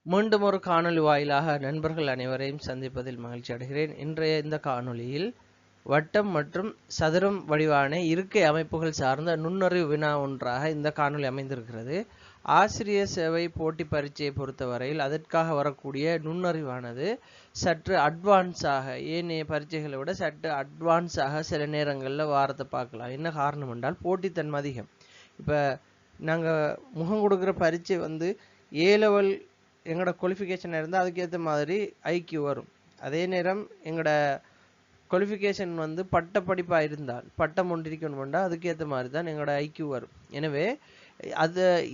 மீண்டும் ஒரு காணொளி வாயிலாக நண்பர்கள் அனைவரையும் சந்திப்பதில் மகிழ்ச்சி அடைகிறேன். இன்றைய இந்த காணொளியில் வட்டம் மற்றும் சதுரம் வடிவான இருக்கை அமைப்புகள் சார்ந்த நுண்ணறிவு வினா ஒன்றாக இந்த காணொளி அமைந்திருக்கிறது. ஆசிரியர் சேவை போட்டி பரீட்சையை பொறுத்தவரையில் அதற்காக வரக்கூடிய நுண்ணறிவானது சற்று அட்வான்ஸாக ஏனைய பரீட்சைகளை விட சற்று அட்வான்ஸாக சில நேரங்களில் வாரத்தை பார்க்கலாம். என்ன காரணம் என்றால் போட்டித்தன்மை அதிகம். இப்போ நாங்கள் முகம் கொடுக்குற பரீட்சை வந்து A-level எங்களோட குவாலிஃபிகேஷன் இருந்தால் அதுக்கேற்ற மாதிரி ஐக்யூ வரும். அதே நேரம் எங்களோட குவாலிஃபிகேஷன் வந்து பட்ட படிப்பாக இருந்தால் பட்டம் ஒன்றிருக்கணும்னா அதுக்கேற்ற மாதிரி தான் எங்களோட ஐக்யூ வரும். எனவே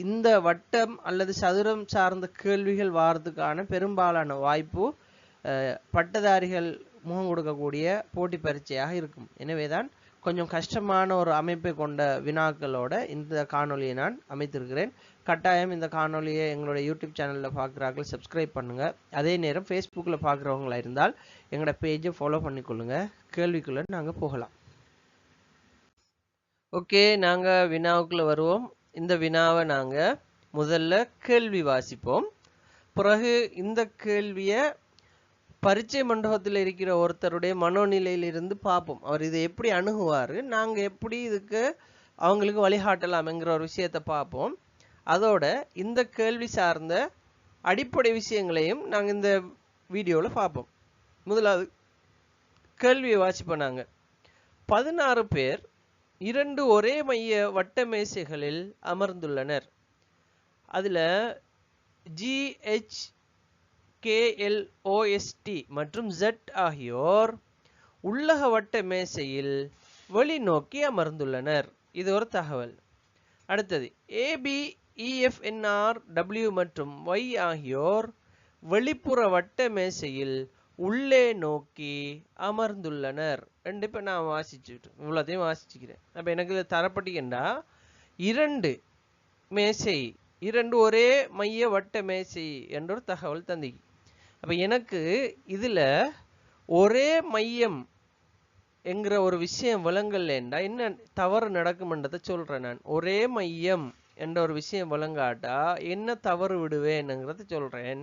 இந்த வட்டம் அல்லது சதுரம் சார்ந்த கேள்விகள் வாரத்துக்கான பெரும்பாலான வாய்ப்பு பட்டதாரிகள் முகம் கொடுக்கக்கூடிய போட்டி பரீட்சையாக இருக்கும். எனவே தான் கொஞ்சம் கஷ்டமான ஒரு அமைப்பை கொண்ட வினாக்களோட இந்த காணொலியை நான் அமைத்திருக்கிறேன். கட்டாயம் இந்த காணொலியை எங்களுடைய யூடியூப் சேனலில் பார்க்குறார்கள் சப்ஸ்கிரைப் பண்ணுங்கள். அதே நேரம் ஃபேஸ்புக்கில் பார்க்குறவங்களா இருந்தால் எங்களோட பேஜை ஃபாலோ பண்ணிக்கொள்ளுங்க. கேள்விக்குள்ளே நாங்கள் போகலாம். ஓகே, நாங்கள் வினாவுக்குள்ளே வருவோம். இந்த வினாவை நாங்கள் முதல்ல கேள்வி வாசிப்போம். பிறகு இந்த கேள்வியை பரீட்சை மண்டபத்தில் இருக்கிற ஒருத்தருடைய மனோநிலையிலிருந்து பார்ப்போம். அவர் இதை எப்படி அணுகுவார், நாங்கள் எப்படி இதுக்கு அவங்களுக்கு வழிகாட்டலாம்ங்கிற ஒரு விஷயத்தை பார்ப்போம். அதோட இந்த கேள்வி சார்ந்த அடிப்படை விஷயங்களையும் நாங்கள் இந்த வீடியோவில் பார்ப்போம். முதலாவது கேள்வியை வாசிப்போம். நாங்கள் 16 பேர் 2 ஒரே மைய வட்ட மேசைகளில் அமர்ந்துள்ளனர். அதில் GHKLOST மற்றும் Z ஆகியோர் உள்ளக வட்ட மேசையில் வெளிநோக்கி அமர்ந்துள்ளனர். இது ஒரு தகவல். அடுத்தது ABEFNRW மற்றும் Y ஆகியோர் வெளிப்புற வட்ட மேசையில் உள்ளே நோக்கி அமர்ந்துள்ளனர். இப்போ நான் வாசிச்சுட்டு இவ்வளோத்தையும் வாசிச்சுக்கிறேன். அப்போ எனக்கு இதை தரப்பட்டீங்கன்னா 2 மேசை 2 ஒரே மைய வட்ட மேசை என்ற ஒரு தகவல் தந்தி. அப்போ எனக்கு இதில் ஒரே மையம் என்கிற ஒரு விஷயம் விளங்கலைண்டா என்ன தவறு நடக்கும்ன்றதை சொல்கிறேன். நான் ஒரே மையம் என்ற ஒரு விஷயம் விளங்காட்டா என்ன தவறு விடுவேன்ங்கிறத சொல்கிறேன்.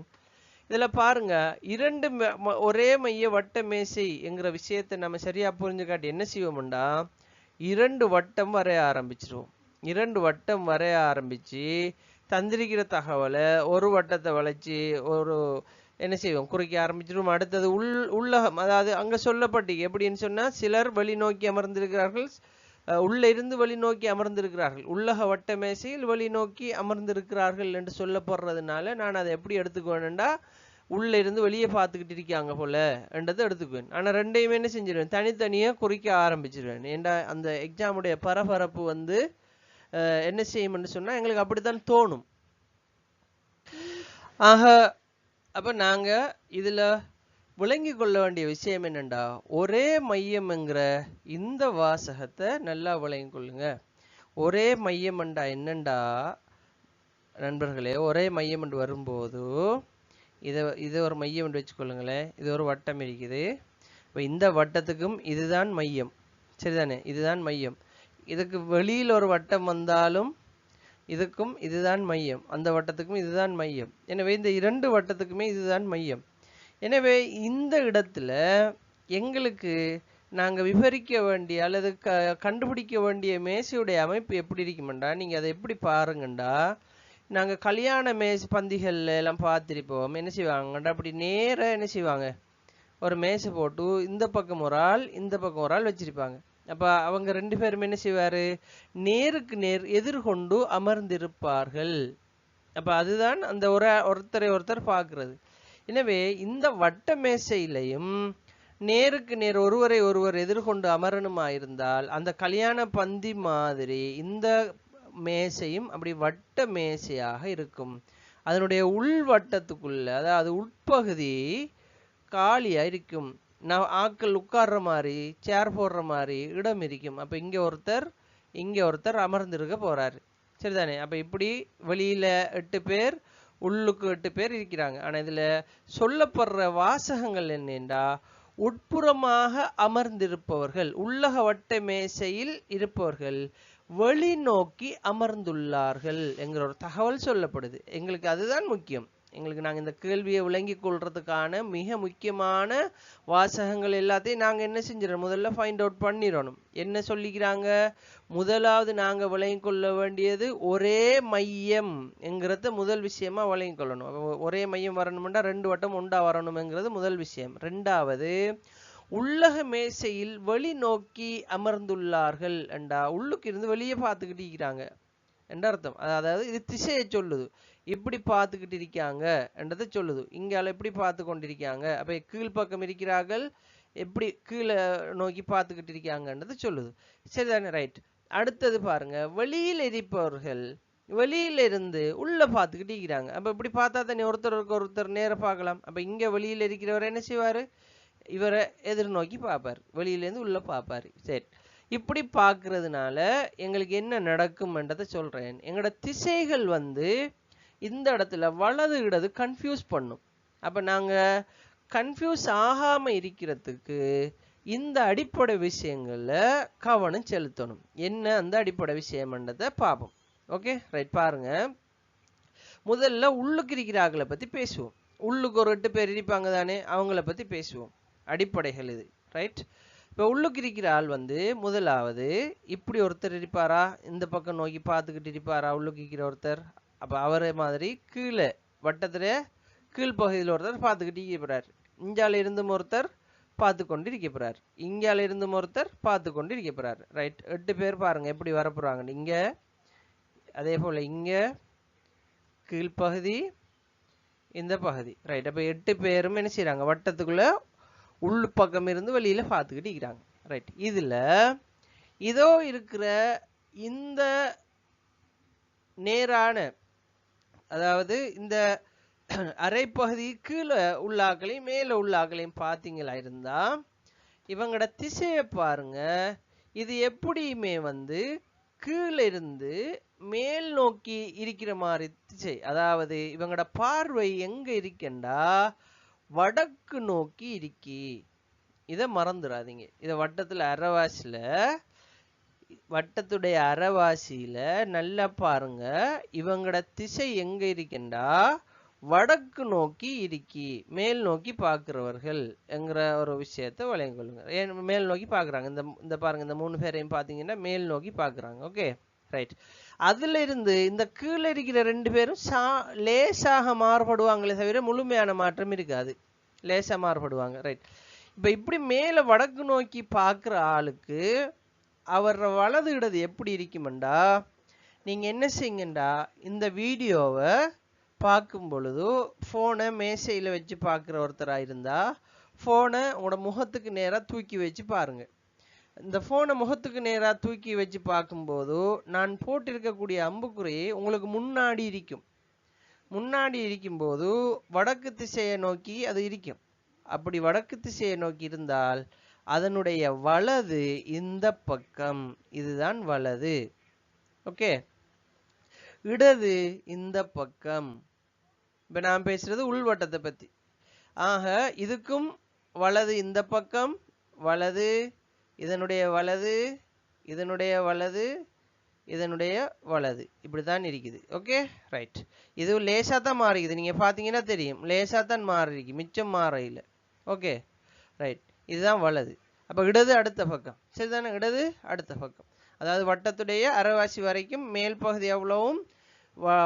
இதில் பாருங்க, 2 ஒரே மைய வட்ட மேசை என்கிற விஷயத்தை நம்ம சரியாக புரிஞ்சுக்காட்டி என்ன செய்வோம்டா 2 வட்டம் வரைய ஆரம்பிச்சிருவோம். 2 வட்டம் வரைய ஆரம்பித்து தந்திரிக்கிற தகவலை ஒரு வட்டத்தை வளைச்சி ஒரு என்ன செய்வோம் குறிக்க ஆரம்பிச்சிடும். அடுத்தது உள்ளகம், அதாவது அங்கே சொல்லப்பட்டு எப்படின்னு சொன்னால் சிலர் வெளிநோக்கி அமர்ந்திருக்கிறார்கள், உள்ளே இருந்து வெளிநோக்கி அமர்ந்திருக்கிறார்கள், உள்ளக வட்ட மேசையில் வெளிநோக்கி அமர்ந்திருக்கிறார்கள் என்று சொல்லப்படுறதுனால நான் அதை எப்படி எடுத்துக்குவேன்டா உள்ளே இருந்து வெளியே பார்த்துக்கிட்டு இருக்காங்க போல என்றதை எடுத்துக்குவேன். ஆனால் ரெண்டையுமே என்ன செஞ்சிடுவேன் தனித்தனியாக குறிக்க ஆரம்பிச்சிடுவேன். ஏண்டா அந்த எக்ஸாமுடைய பரபரப்பு வந்து என்ன செய்யும்னு சொன்னால் எங்களுக்கு அப்படித்தான் தோணும். ஆக அப்போ நாங்கள் இதில் விளங்கி கொள்ள வேண்டிய விஷயம் என்னண்டா ஒரே மையம்ங்கிற இந்த வாசகத்தை நல்லா விளங்கி கொள்ளுங்க. ஒரே மையம்ண்டா என்னண்டா நண்பர்களே, ஒரே மையம் என்று வரும்போது இதை ஒரு மையம் என்று வச்சுக்கொள்ளுங்களேன். இது ஒரு வட்டம் இருக்குது. இப்போ இந்த வட்டத்துக்கும் இதுதான் மையம், சரிதானே? இதுதான் மையம். இதுக்கு வெளியில் ஒரு வட்டம் வந்தாலும் இதுக்கும் இதுதான் மையம், அந்த வட்டத்துக்கும் இதுதான் மையம். எனவே இந்த 2 வட்டத்துக்குமே இதுதான் மையம். எனவே இந்த இடத்துல எங்களுக்கு நாங்கள் விவரிக்க வேண்டிய அல்லது கண்டுபிடிக்க வேண்டிய மேசையுடைய அமைப்பு எப்படி இருக்குமெண்டா நீங்கள் அதை எப்படி பாருங்கண்டா, நாங்கள் கல்யாண பந்திகள்ல எல்லாம் பார்த்துருப்போம். என்ன செய்வாங்கண்டா அப்படி நேராக என்ன செய்வாங்க ஒரு மேசை போட்டு இந்த பக்கம் ஒரு ஆள் இந்த பக்கம் ஒரு ஆள் வச்சிருப்பாங்க. அப்போ அவங்க 2 பேரும் என்ன செய்வார் நேருக்கு நேர் எதிர்கொண்டு அமர்ந்திருப்பார்கள். அப்போ அதுதான் அந்த ஒருத்தரை ஒருத்தர் பார்க்கறது. எனவே இந்த வட்ட மேசையிலையும் நேருக்கு நேர் ஒருவரை ஒருவர் எதிர்கொண்டு அமரணுமா இருந்தால் அந்த கல்யாண பந்தி மாதிரி இந்த மேசையும் அப்படி வட்ட மேசையாக இருக்கும். அதனுடைய உள்வட்டத்துக்குள்ள அதாவது உட்பகுதி காலியாக இருக்கும். ஆட்கள் உட்கார்ற மாதிரி சேர் போடுற மாதிரி இடம் இருக்கும். அப்போ இங்கே ஒருத்தர் அமர்ந்திருக்க போறாரு, சரிதானே? அப்போ இப்படி வெளியில 8 பேர் உள்ளுக்கு 8 பேர் இருக்கிறாங்க. ஆனால் இதில் சொல்லப்படுற வாசகங்கள் என்னென்றா உட்புறமாக அமர்ந்திருப்பவர்கள் உள்ளக வட்ட மேசையில் இருப்பவர்கள் வெளிநோக்கி அமர்ந்துள்ளார்கள் என்கிற ஒரு தகவல் சொல்லப்படுது. எங்களுக்கு அதுதான் முக்கியம். எங்களுக்கு நாங்க இந்த கேள்வியை விளங்கிக் கொள்றதுக்கான மிக முக்கியமான வாசகங்கள் எல்லாத்தையும் நாங்க என்ன செஞ்சிடறோம், முதல்ல ஃபைண்ட் அவுட் பண்ணிடணும். என்ன சொல்லிக்கிறாங்க, முதலாவது நாங்க விளங்கிக் கொள்ள வேண்டியது ஒரே மையம் என்கிறத முதல் விஷயமா விளங்கிக் கொள்ளணும். ஒரே மையம் வரணும்னா 2 வட்டம் உண்டா வரணும்ங்கிறது முதல் விஷயம். 2வது, உள்ளக மேசையில் வெளி நோக்கி அமர்ந்துள்ளார்கள் என்றா உள்ளுக்கு இருந்து வெளியே பார்த்துக்கிட்டு இருக்கிறாங்க என்ற அர்த்தம். அதாவது இது திசையை சொல்லுது, இப்படி பார்த்துக்கிட்டு இருக்காங்க என்றதை சொல்லுது. இங்கால எப்படி பார்த்து கொண்டிருக்காங்க, அப்ப கீழ்ப்பக்கம் இருக்கிறார்கள், எப்படி கீழே நோக்கி பார்த்துக்கிட்டு இருக்காங்கன்றது சொல்லுது. சரிதானே, ரைட். அடுத்தது பாருங்க, வெளியில் இருப்பவர்கள் வெளியில இருந்து உள்ள பார்த்துக்கிட்டு இருக்கிறாங்க. அப்ப இப்படி பார்த்தா தானே ஒருத்தருக்கு ஒருத்தர் நேர பார்க்கலாம். அப்ப இங்க வெளியில இருக்கிறவர் என்ன செய்வாரு, இவரை எதிர்நோக்கி பார்ப்பார், வெளியில இருந்து உள்ள பார்ப்பாரு. சரி, இப்படி பார்க்கறதுனால எங்களுக்கு என்ன நடக்கும்ன்றதை சொல்றேன். எங்களோட திசைகள் இந்த இடத்துல வலது இடது கன்ஃபியூஸ் பண்ணும். அப்ப நாங்க கன்ஃபியூஸ் ஆகாம இருக்கிறதுக்கு இந்த அடிப்படை விஷயங்கள்ல கவனம் செலுத்தணும். என்ன அந்த அடிப்படை விஷயம்ன்றதை பார்ப்போம். Okay, right. பாருங்க, முதல்ல உள்ளுக்கு இருக்கிறார்களை பத்தி பேசுவோம். உள்ளுக்கு ஒரு 8 பேர் இருப்பாங்க தானே, அவங்கள பத்தி பேசுவோம். அடிப்படைகள் இது, ரைட். இப்ப உள்ளுக்கு இருக்கிற ஆள் முதலாவது இப்படி ஒருத்தர் இருப்பாரா, இந்த பக்கம் நோக்கி பார்த்துக்கிட்டு இருப்பாரா உள்ளுக்கு இருக்கிற ஒருத்தர். அப்ப அவரே மாதிரி கீழே வட்டத்துல கீழ்ப்பகுதியில் ஒருத்தர் பார்த்துக்கிட்டு இருக்கிறார். இஞ்சால இருந்தும் ஒருத்தர் பார்த்து கொண்டு இருக்கிறார், இங்கால இருந்தும் ஒருத்தர் பார்த்து கொண்டு இருக்கிறார். ரைட், 8 பேர் பாருங்க எப்படி வரப்போறாங்க. இங்க அதே போல இங்க கீழ்ப்பகுதி, இந்த பகுதி. ரைட், அப்ப 8 பேரும் என்ன செய்யறாங்க, வட்டத்துக்குள்ள உள்ளு பக்கம் இருந்து வெளியில பார்த்துக்கிட்டு இருக்கிறாங்க. ரைட், இதுல இதோ இருக்கிற இந்த நேரான, அதாவது இந்த அரைப்பகுதி கீழே உள்ளாக்களையும் மேல உள்ளாக்களையும் பார்த்தீங்களா இருந்தா இவங்களோட திசையை பாருங்க. இது எப்படியுமே கீழே இருந்து மேல் நோக்கி இருக்கிற மாதிரி திசை. அதாவது இவங்களோட பார்வை எங்க இருக்கண்டா வடக்கு நோக்கி இருக்கி. இத மறந்துடாதீங்க. இத வட்டத்துடைய அரைவாசியில நல்லா பாருங்க. இவங்களோட திசை எங்க இருக்கண்டா வடக்கு நோக்கி இருக்கி, மேல் நோக்கி பார்க்கிறவர்கள் என்கிற ஒரு விஷயத்தை வழங்கிக் கொள்ளுங்க. ஏன் மேல் நோக்கி பாக்குறாங்க, இந்த பாருங்க, இந்த 3 பேரையும் பாத்தீங்கன்னா மேல் நோக்கி பாக்குறாங்க. Okay, right. அதுல இருந்து இந்த கீழே இருக்கிற 2 பேரும் லேசாக மாறுபடுவாங்களே தவிர முழுமையான மாற்றம் இருக்காது, லேசா மாறுபடுவாங்க. ரைட், இப்ப இப்படி மேல வடக்கு நோக்கி பாக்குற ஆளுக்கு அவர் வலது இடது எப்படி இருக்குமெண்டா, நீங்க என்ன செய்யுங்கண்டா, இந்த வீடியோவை பார்க்கும் பொழுது போனை மேசையில வச்சு பார்க்குற ஒருத்தரா இருந்தா போனை உங்களோட முகத்துக்கு நேரா தூக்கி வச்சு பாருங்க. இந்த போனை முகத்துக்கு நேரா தூக்கி வச்சு பார்க்கும்போது நான் போட்டிருக்கக்கூடிய அம்புக்குறி உங்களுக்கு முன்னாடி இருக்கும். முன்னாடி இருக்கும்போது வடக்கு திசையை நோக்கி அது இருக்கும். அப்படி வடக்கு திசையை நோக்கி இருந்தால் அதனுடைய வலது இந்த பக்கம், இதுதான் வலது. ஓகே, இடது இந்த பக்கம். இப்ப நான் பேசுறது உள்வட்டத்தை பத்தி. ஆக இதுக்கும் வலது இந்த பக்கம் வலது, இதனுடைய வலது, இதனுடைய வலது, இதனுடைய வலது, இப்படித்தான் இருக்குது. Okay, right. இது லேசா தான் மாறிக்குது, நீங்க பாத்தீங்கன்னா தெரியும், லேசா தான் மாறி இருக்கு, மிச்சம் மாறையில. Okay, right. இதுதான் வலது. அப்ப இடது அடுத்த பக்கம், சரிதானே, இடது அடுத்த பக்கம். அதாவது வட்டத்துடைய அரைவாசி வரைக்கும் மேல் பகுதி எவ்வளவும்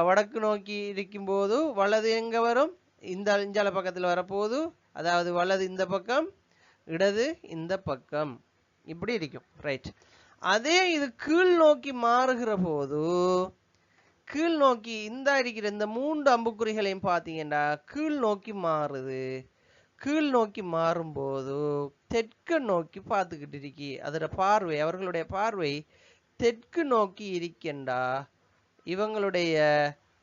வடக்கு நோக்கி இருக்கும் போது வலது எங்க வரும், இஞ்சால பக்கத்துல வரப்போகுது. அதாவது வலது இந்த பக்கம், இடது இந்த பக்கம், இப்படி இருக்கும். ரைட். அதே இது கீழ் நோக்கி மாறுகிற போது, கீழ் நோக்கி இந்த இருக்கிற இந்த 3 அம்புக்குறிகளையும் பாத்தீங்கன்னா கீழ் நோக்கி மாறுது. கீழ் நோக்கி மாறும்போது தெற்கு நோக்கி பார்த்துக்கிட்டு இருக்கி. அதோட பார்வை, அவர்களுடைய பார்வை தெற்கு நோக்கி இருக்கண்டா இவங்களுடைய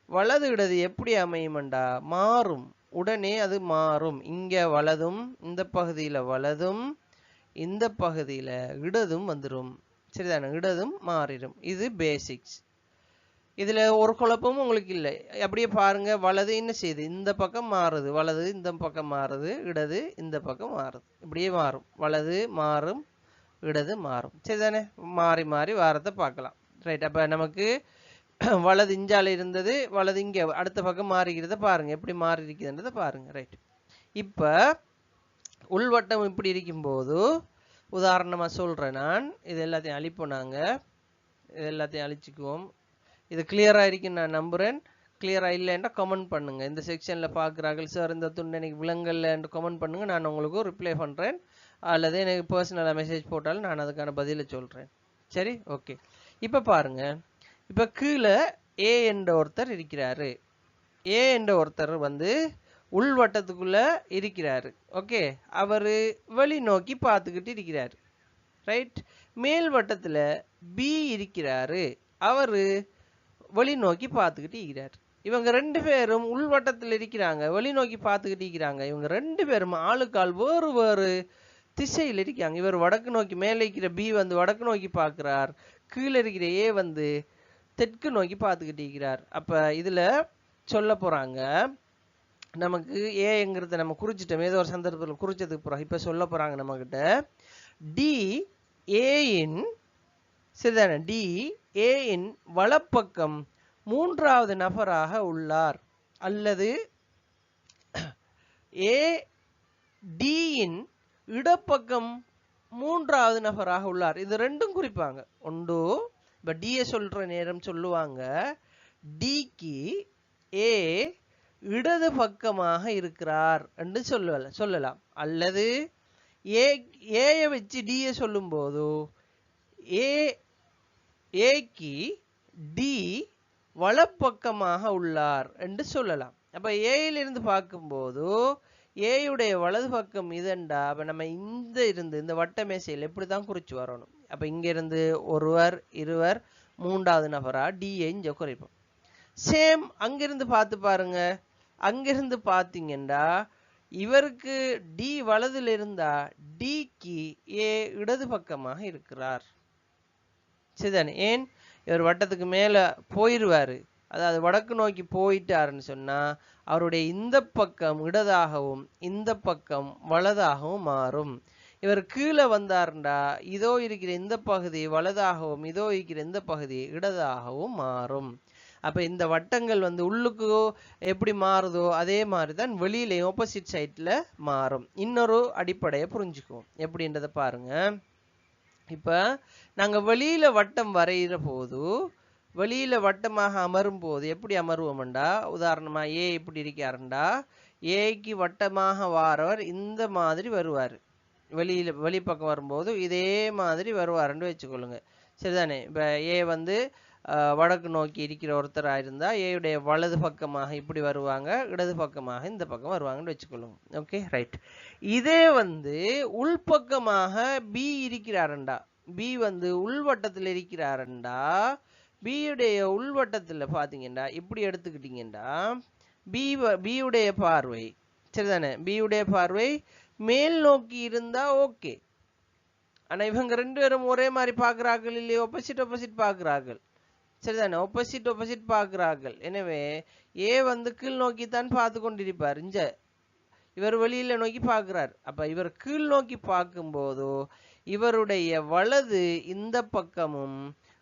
வலது இடது எப்படி அமையும்டா மாறும். உடனே அது மாறும். இங்க வலதும், இந்த பகுதியில வலதும், இந்த பகுதியில இடதும் வந்துடும். சரிதானே, இடதும் மாறிடும். இது பேசிக்ஸ். இதுல ஒரு குழப்பமும் உங்களுக்கு இல்லை. அப்படியே பாருங்க, வலது என்ன செய்யுது, இந்த பக்கம் மாறுது, வலது இந்த பக்கம் மாறுது, இடது இந்த பக்கம் மாறுது, இப்படியே மாறும். வலது மாறும், இடது மாறும். சரிதானே, மாறி மாறி வாரத்தை பார்க்கலாம். ரைட். அப்ப நமக்கு வலது இஞ்சால இருந்தது, வலது இங்க அடுத்த பக்கம் மாறிக்கிறத பாருங்க, எப்படி மாறி இருக்குதுன்றதை பாருங்க. ரைட். இப்ப உள்வட்டம் இப்படி இருக்கும்போது உதாரணமா சொல்றேன் நான். இது எல்லாத்தையும் அழிப்போம், நாங்க இது எல்லாத்தையும் அழிச்சுக்குவோம். இது கிளியரா இருக்குன்னு நான் நம்புறேன். கிளியரா இல்லைன்னா கமெண்ட் பண்ணுங்க. இந்த செக்ஷன்ல பாக்குறார்கள் சார் இந்த துண்டு எனக்கு விலங்கல்ல கமெண்ட் பண்ணுங்க, நான் உங்களுக்கு ரிப்ளை பண்றேன். அல்லது எனக்கு பர்சனலா மெசேஜ் போட்டாலும் நான் அதுக்கான பதிலை சொல்றேன். சரி, ஓகே. இப்ப பாருங்க, இப்ப கீழே ஏ என்ற ஒருத்தர் இருக்கிறாரு. ஏ என்ற ஒருத்தர் வந்து உள்வட்டத்துக்குள்ள இருக்கிறாரு. ஓகே, அவரு வெளி நோக்கி பார்த்துக்கிட்டு இருக்கிறாரு. ரைட். மேல் வட்டத்துல பி இருக்கிறாரு, அவரு வெளி நோக்கி பார்த்துக்கிட்டு இருக்கிறார். இவங்க ரெண்டு பேரும் உள்வட்டத்தில் இருக்கிறாங்க, வெளி நோக்கி பார்த்துக்கிட்டு இருக்கிறாங்க. இவங்க ரெண்டு பேரும் ஆளுக்கால் வேறு வேறு திசையில் இருக்காங்க. இவர் வடக்கு நோக்கி, மேலே இருக்கிற பி வந்து வடக்கு நோக்கி பார்க்கிறார், கீழே இருக்கிற ஏ வந்து தெற்கு நோக்கி பார்த்துக்கிட்டு இருக்கிறார். அப்ப இதுல சொல்ல போறாங்க, நமக்கு ஏங்கிறத நம்ம குறிச்சிட்டோம், ஏதோ ஒரு சந்தர்ப்பத்தில் குறிச்சதுக்கு போறோம். இப்ப சொல்ல போறாங்க நம்ம கிட்ட டி ஏயின், சரிதானே, டி ஏயின் வலப்பக்கம் மூன்றாவது நபராக உள்ளார், அல்லது ஏ டியின் இடப்பக்கம் மூன்றாவது நபராக உள்ளார். இது ரெண்டும் குறிப்பாங்க. ஒன்று இப்ப டிஏ சொல்ற நேரம் சொல்லுவாங்க, டிக்கு ஏ இடது பக்கமாக இருக்கிறார் என்று சொல்லலாம். அல்லது ஏயை வச்சு டிஏ சொல்லும் போது ஏக்கு டி வலப்பக்கமாக உள்ளார் என்று சொல்லலாம். அப்ப ஏயிலிருந்து பார்க்கும்போது ஏயுடைய வலது பக்கம் இதண்டா, அப்ப நம்ம இந்த வட்ட மேசையில் எப்படிதான் குறிச்சு வரணும். அப்ப இங்க இருந்து ஒருவர், இருவர், மூன்றாவது நபரா டிஏ இங்க குறைப்போம். சேம் அங்கிருந்து பார்த்து பாருங்க. அங்கிருந்து பார்த்தீங்கன்னா இவருக்கு டி வலதுல இருந்தா டிக்கு ஏ இடது பக்கமாக இருக்கிறார். சரிதானே? ஏன், இவர் வட்டத்துக்கு மேல போயிருவாரு, அதாவது வடக்கு நோக்கி போயிட்டாருன்னு சொன்னா அவருடைய இந்த பக்கம் இடதாகவும் இந்த பக்கம் வலதாகவும் மாறும். இவர் கீழே வந்தாருண்டா இதோ இருக்கிற இந்த பகுதி வலதாகவும் இதோ இருக்கிற இந்த பகுதி இடதாகவும் மாறும். அப்ப இந்த வட்டங்கள் வந்து உள்ளுக்கு எப்படி மாறுதோ அதே மாதிரிதான் வெளியிலையும் ஆப்போசிட் சைட்ல மாறும். இன்னொரு அடிப்படையை புரிஞ்சுக்குவோம், எப்படின்றத பாருங்க. இப்ப நாங்க வெளியில வட்டம் வரைகிற போது, வெளியில வட்டமாக அமரும் போது எப்படி அமருவோம்டா, உதாரணமா ஏ இப்படி இருக்காருண்டா, ஏக்கு வட்டமாக வாரவர் இந்த மாதிரி வருவார். வெளிப்பக்கம் வரும்போது இதே மாதிரி வருவாருன்னு வச்சுக்கொள்ளுங்க. சரிதானே? இப்ப ஏ வந்து வடக்கு நோக்கி இருக்கிற ஒருத்தரா இருந்தா ஏயுடைய வலது பக்கமாக இப்படி வருவாங்க, இடது பக்கமாக இந்த பக்கம் வருவாங்கன்னு வச்சுக்கொள்ளுங்க. Okay, right. இதே வந்து உள்பக்கமாக பி இருக்கிறாருண்டா, பி வந்து உள்வட்டத்தில் இருக்கிறாருண்டா, பியுடைய உள்வட்டத்துல பாத்தீங்கன்னா இப்படி எடுத்துக்கிட்டீங்கன்னா பியுடைய பார்வை, சரிதானே, பியுடைய பார்வை மேல் நோக்கி இருந்தா ஓகே. ஆனா இவங்க ரெண்டு பேரும் ஒரே மாதிரி பாக்குறார்கள் இல்லையோ, ஆப்போசிட் பாக்குறார்கள். சரிதானே, ஆப்போசிட் பாக்குறார்கள். எனவே ஏ வந்து கீழ் நோக்கித்தான் பார்த்து கொண்டிருப்பார். இவர் வெளியில நோக்கி பார்க்கிறார். அப்ப இவர் கீழ் நோக்கி பார்க்கும் போதோ இவருடைய வலது இந்த பக்கமும்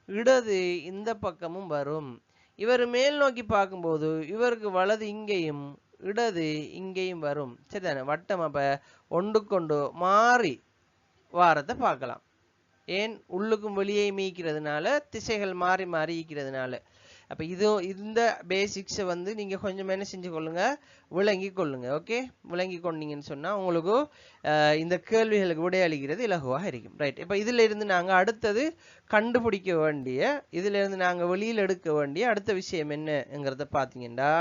இடது இந்த பக்கமும் வரும். இவர் மேல் நோக்கி பார்க்கும்போது இவருக்கு வலது இங்கேயும் இடது இங்கேயும் வரும். சரிதானே? வட்டம் அப்ப ஒன்றுக்கொண்டு மாறி வாரத்தை பார்க்கலாம். ஏன், உள்ளுக்கும் வெளியே மீக்கிறதுனால, திசைகள் மாறி மாறி ஈக்கிறதுனால. அப்ப இந்த பேசிக்ஸை வந்து நீங்க கொஞ்சம் என்ன செஞ்சு கொள்ளுங்க, விளங்கி கொள்ளுங்க. ஓகே, விளங்கி கொண்டீங்கன்னு சொன்னா உங்களுக்கு இந்த கேள்விகளுக்கு விடையளிக்கிறது இலகுவாக இருக்கும். ரைட். இப்ப இதுல இருந்து நாங்க அடுத்தது கண்டுபிடிக்க வேண்டிய, இதுல இருந்து நாங்க வெளியில் எடுக்க வேண்டிய அடுத்த விஷயம் என்னங்கிறத பாத்தீங்கன்னா,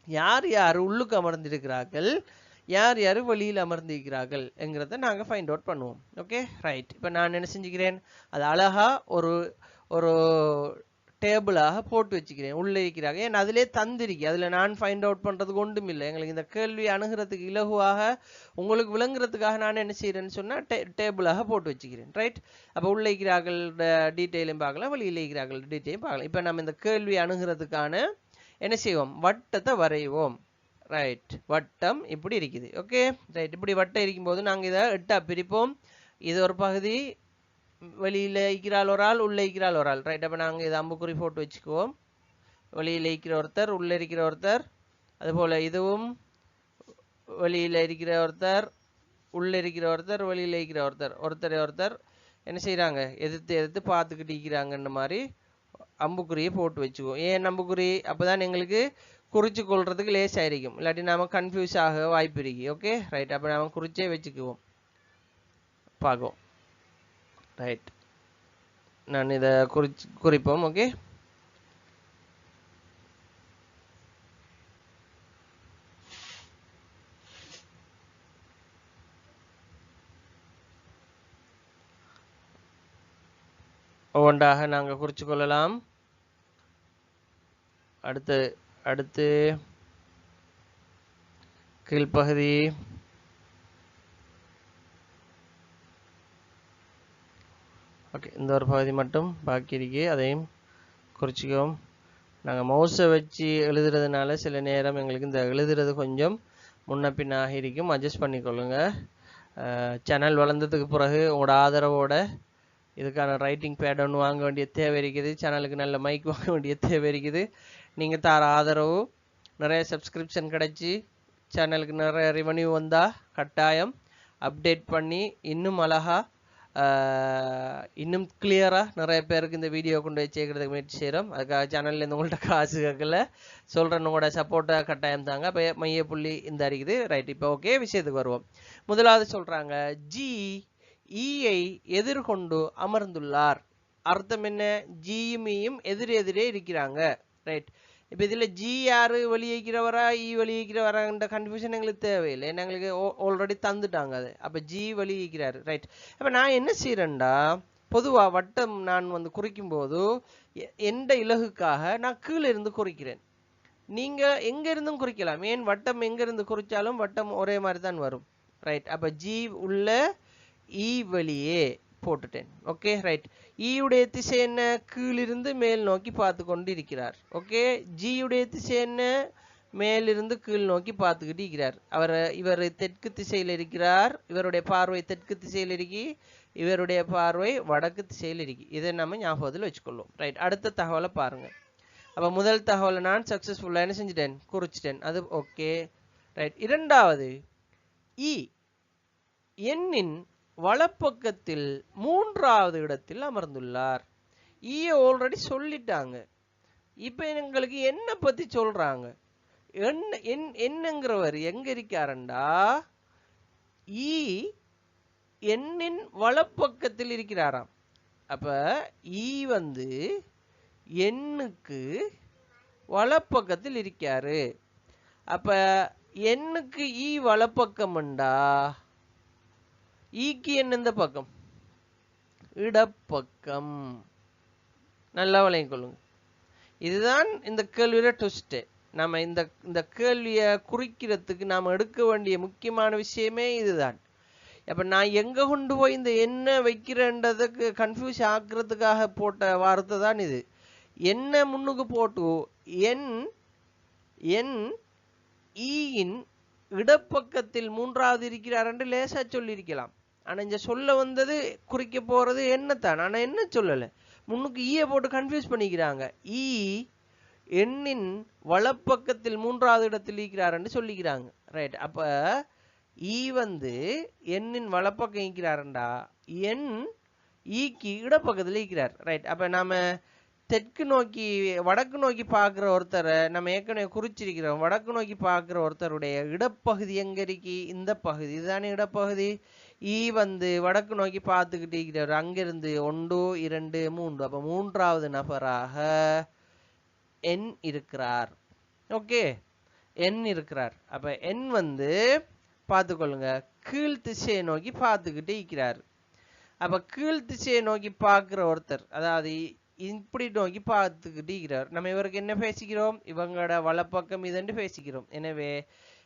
யார் யார் உள்ளுக்கு அமர்ந்திருக்கிறார்கள், யார் யார் வெளியில் அமர்ந்திருக்கிறார்கள் என்கிறத நாங்கள் ஃபைண்ட் அவுட் பண்ணுவோம். Okay, right. இப்போ நான் என்ன செஞ்சுக்கிறேன், அது அழகா ஒரு டேபிளாக போட்டு வச்சுக்கிறேன். உள்ளே இருக்கிறாங்க, ஏன் அதிலே தந்திருக்கு, அதில் நான் ஃபைண்ட் அவுட் பண்ணுறதுக்கு ஒன்றும் இல்லை. எங்களுக்கு இந்த கேள்வி அணுகிறதுக்கு இலகுவாக உங்களுக்கு விளங்குறதுக்காக நான் என்ன செய்கிறேன்னு சொன்னால் டேபிளாக போட்டு வச்சுக்கிறேன். ரைட். அப்போ உள்ளே இருக்கிறார்கள் டீட்டெயிலும் பார்க்கலாம், வெளியில் இருக்கிறார்கள் டீட்டெயிலும் பார்க்கலாம். இப்போ நம்ம இந்த கேள்வி அணுகிறதுக்கான என்ன செய்வோம், வட்டத்தை வரைவோம். ரைட். வட்டம் இப்படி இருக்குது. Okay, right. இப்படி வட்டம் இருக்கும்போது நாங்கள் இதை 8ஆ பிரிப்போம். இது ஒரு பகுதி, வெளியில் இருக்கிறாள் ஒரு ஆள், உள்ளே இருக்கிறாள் ஒரு ஆள். ரைட். அப்போ நாங்கள் இதை அம்புக்குறி போட்டு வச்சுக்குவோம். வெளியில் இருக்கிற ஒருத்தர், உள்ள இருக்கிற ஒருத்தர். அதுபோல இதுவும் வெளியில் இருக்கிற ஒருத்தர், உள்ள இருக்கிற ஒருத்தர், வெளியில் இருக்கிற ஒருத்தர். ஒருத்தரை ஒருத்தர் என்ன செய்கிறாங்க, எதிர்த்து எதிர்த்து பார்த்துக்கிட்டு இருக்கிறாங்கன்ற மாதிரி அம்புக்குறியை போட்டு வச்சுக்குவோம். ஏன் அம்புக்குறி? அப்போ தான் எங்களுக்கு குறித்து கொள்றதுக்கு லேசாயிருக்கும். இல்லாட்டி நாம கன்ஃபியூஸ் ஆக வாய்ப்பு இருக்கு. Okay right. அப்போ நாம குறிச்சே வச்சுக்குவோம். பார்க்கும் ரைட். நான் இதை குறிப்போம். ஓகே, ஒவ்வொன்றாக நாங்கள் குறித்து கொள்ளலாம். அடுத்து கீழ்ப்பகுதி. ஓகே, இந்த ஒரு பகுதி மட்டும் பாக்கி இருக்கு, அதையும் குறிச்சிக்குவோம். நாங்கள் மவுஸை வச்சு எழுதுறதுனால சில நேரம் எங்களுக்கு இந்த எழுதுறது கொஞ்சம் முன்ன பின்னாக இருக்கும். அட்ஜஸ்ட் பண்ணிக்கொள்ளுங்க. சேனல் வளர்ந்ததுக்கு பிறகு உங்களோட ஆதரவோட இதுக்கான ரைட்டிங் பேட் ஒன்று வாங்க வேண்டிய தேவை இருக்குது. சேனலுக்கு நல்ல மைக் வாங்க வேண்டிய தேவை இருக்குது. நீங்கள் தர ஆதரவு, நிறைய சப்ஸ்கிரிப்ஷன் கிடச்சி சேனலுக்கு நிறைய ரெவன்யூ வந்தால் கட்டாயம் அப்டேட் பண்ணி இன்னும் அழகாக இன்னும் கிளியராக நிறைய பேருக்கு இந்த வீடியோ கொண்டு போய் சேர்க்கறதுக்கு முயற்சி செய்கிறோம். அதுக்காக சேனல்லேருந்து உங்கள்கிட்ட காசு கேட்கல, சொல்கிறேன், உங்களோட சப்போர்ட்டை கட்டாயம் தாங்க. இப்போ மையப்புள்ளி இந்த இருக்குது. ரைட். இப்போ ஓகே, விஷயத்துக்கு வருவோம். முதலாவது சொல்கிறாங்க, ஜி ஈயை எதிர்கொண்டு அமர்ந்துள்ளார். அர்த்தம் என்ன? ஜியும் ஈயும் எதிரே இருக்கிறாங்க. ரைட். இப்போ இதில் ஜி யாரு வெளியேக்கிறவரா ஈ வெளியேக்கிறவரான்ற கன்ஃபியூஷன் எங்களுக்கு தேவையில்லை. ஏன்னா எங்களுக்கு ஆல்ரெடி தந்துட்டாங்க அது. அப்போ ஜி வெளியேக்கிறாரு. ரைட். அப்போ நான் என்ன செய்கிறேன்டா, பொதுவாக வட்டம் நான் குறிக்கும் போது எந்த இலகுக்காக நான் கீழே இருந்து குறிக்கிறேன். நீங்கள் எங்கேருந்தும் குறிக்கலாம். ஏன் வட்டம் எங்கேருந்து குறித்தாலும் வட்டம் ஒரே மாதிரி தான் வரும். ரைட். அப்போ ஜி உள்ள ஈ வெளியே போட்டுட்டேன். Okay right. ஈயுடைய திசை என்ன? கீழிருந்து மேல் நோக்கி பார்த்து கொண்டு இருக்கிறார். ஓகே. ஜியுடைய திசை என்ன? மேலிருந்து கீழ் நோக்கி பார்த்துக்கிட்டு இருக்கிறார். இவர் தெற்கு திசையில் இருக்கிறார். இவருடைய பார்வை தெற்கு திசையில் இருக்கி, இவருடைய பார்வை வடக்கு திசையில் இருக்கி. இதை நம்ம ஞாபகத்தில் வச்சுக்கொள்ளும். ரைட். அடுத்த தகவலை பாருங்க. அப்போ முதல் தகவலை நான் சக்சஸ்ஃபுல்லாக என்ன செஞ்சுட்டேன், குறிச்சிட்டேன். அது ஓகே ரைட். இரண்டாவது, இ எண்ணின் வலப்பக்கத்தில் 3வது இடத்தில் அமர்ந்துள்ளார். ஈய ஆல்ரெடி சொல்லிட்டாங்க. இப்ப எங்களுக்கு என்ன பத்தி சொல்றாங்க? என்னங்கிறவர் எங்க இருக்காருண்டா, ஈ எண்ணின் வலப்பக்கத்தில் இருக்கிறாராம். அப்ப ஈ எண்ணுக்கு வலப்பக்கத்தில் இருக்காரு. அப்ப எண்ணுக்கு ஈ வலப்பக்கம்ண்டா, ஈக்கு எண் எந்த பக்கம்? இடப்பக்கம். நல்லா விளங்கிக் கொள்ளுங்க. இதுதான் இந்த கேள்வியில ட்விஸ்ட். நம்ம இந்த கேள்வியை குறிக்கிறதுக்கு நாம் எடுக்க வேண்டிய முக்கியமான விஷயமே இதுதான். அப்ப நான் எங்க கொண்டு போய் இந்த என்ன வைக்கிறேன்றதுக்கு கன்ஃபியூஸ் ஆக்குறதுக்காக போட்ட வார்த்தை தான் இது. என்ன முன்னுக்கு போட்டு என் ஈயின் இடப்பக்கத்தில் 3வது இருக்கிறார் என்று லேசா சொல்லியிருக்கலாம். ஆனா இந்த சொல்ல வந்தது குறிக்க போறது என்னத்தான். ஆனா என்ன சொல்லல, முன்னுக்கு ஈய போட்டு கன்ஃபியூஸ் பண்ணிக்கிறாங்க. ஈ எண்ணின் வலப்பக்கத்தில் 3வது இடத்தில் இருக்கிறார் என்று சொல்லிக்கிறாங்க. ரைட். அப்ப ஈ எண்ணின் வலப்பக்கம் இருக்கிறாருண்டா, எண் ஈக்கு இடப்பக்கத்தில் இருக்கிறார். ரைட். அப்ப நாம தெற்கு நோக்கி வடக்கு நோக்கி பார்க்குற ஒருத்தரை நம்ம ஏற்கனவே குறிச்சிருக்கிறோம். வடக்கு நோக்கி பார்க்குற ஒருத்தருடைய இடப்பகுதி எங்க இருக்கு? இந்த பகுதி. இதுதானே இடப்பகுதி. ஈ வடக்கு நோக்கி பார்த்துக்கிட்டு இருக்கிறார். அங்கிருந்து 1 2 3. அப்ப 3வது நபராக என் இருக்கிறார். ஓகே, என் இருக்கிறார். அப்ப என் பார்த்துக்கொள்ளுங்க, கீழ் திசையை நோக்கி பார்த்துக்கிட்டு இருக்கிறார். அப்ப கீழ் திசையை நோக்கி பார்க்கிற ஒருத்தர், அதாவது இப்படி நோக்கி பார்த்துக்கிட்டு இருக்கிறார். நம்ம இவருக்கு என்ன பேசிக்கிறோம்? இவங்களோட வலப்பக்கம் இதென்று பேசிக்கிறோம். எனவே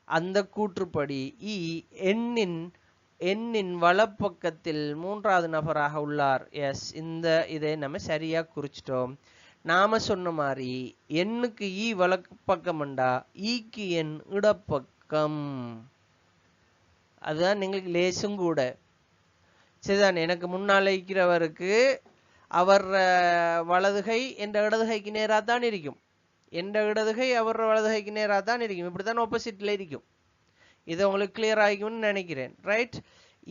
அந்த கூற்றுப்படி ஈ எண்ணின் வலப்பக்கத்தில் 3வது நபராக உள்ளார். எஸ், இதை நம்ம சரியா குறிச்சிட்டோம். நாம சொன்ன மாதிரி எண்ணுக்கு ஈ வலப்பக்கம்ண்டா, ஈக்கு எண் இடப்பக்கம். அதுதான் எங்களுக்கு லேசும் கூட. சரிதான். எனக்கு முன்னால் இருக்கிறவருக்கு அவர் வலதுகை என்ற இடதுகைக்கு நேராக தான் இருக்கும். எந்த இடதுகை அவர் வலதுகைக்கு நேராக தான் இருக்கும். இப்படித்தான் ஆப்போசிட்ல இருக்கும். இது உங்களுக்கு கிளியர் ஆகிக்கும்னு நினைக்கிறேன். ரைட்.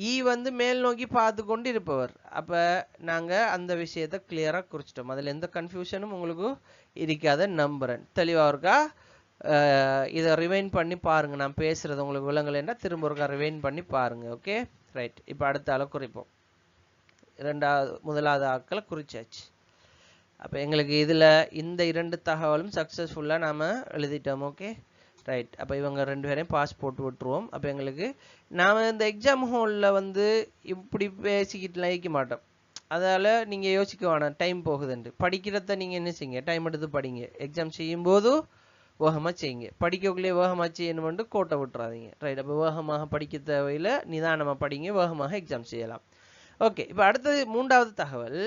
இ வந்து மேல் நோக்கி பார்த்து கொண்டு இருப்பவர். அப்ப நாங்க அந்த விஷயத்தை கிளியரா குறிச்சிட்டோம். அதுல எந்த கன்ஃபியூஷனும் உங்களுக்கு இருக்காத நம்புறேன். தெளிவா இருக்கா? இதை ரிவைன் பண்ணி பாருங்க. நான் பேசுறது உங்களுக்கு விளங்கலைன்னா திரும்ப ஒருக்கா ரிவைன் பண்ணி பாருங்க. Okay right. இப்போ அடுத்த ஆளை குறிப்போம். முதலாவது ஆட்களை குறிச்சாச்சு. அப்போ எங்களுக்கு இதில் இந்த 2 தகவலும் சக்ஸஸ்ஃபுல்லாக நாம் எழுதிட்டோம். Okay right. அப்போ இவங்க 2 பேரையும் பாஸ் போட்டு விட்டுருவோம். அப்போ எங்களுக்கு நாம் இந்த எக்ஸாம் ஹாலில் வந்து இப்படி பேசிக்கிட்டுலாம் இருக்க மாட்டோம். அதால் நீங்கள் யோசிக்க வேணாம் டைம் போகுதுன்ட்டு. படிக்கிறத நீங்கள் என்ன செய்யுங்க, டைம் எடுத்து படிங்க. எக்ஸாம் செய்யும்போது வேகமாக செய்யுங்க. படிக்கக்குள்ளே வேகமாக செய்யணும்னு கோட்டை விட்டுறாதீங்க. ரைட். அப்போ வேகமாக படிக்க தேவையில் நிதானமாக படிங்க, வேகமாக எக்ஸாம் செய்யலாம். ஓகே. இப்போ அடுத்தது 3வது தகவல்.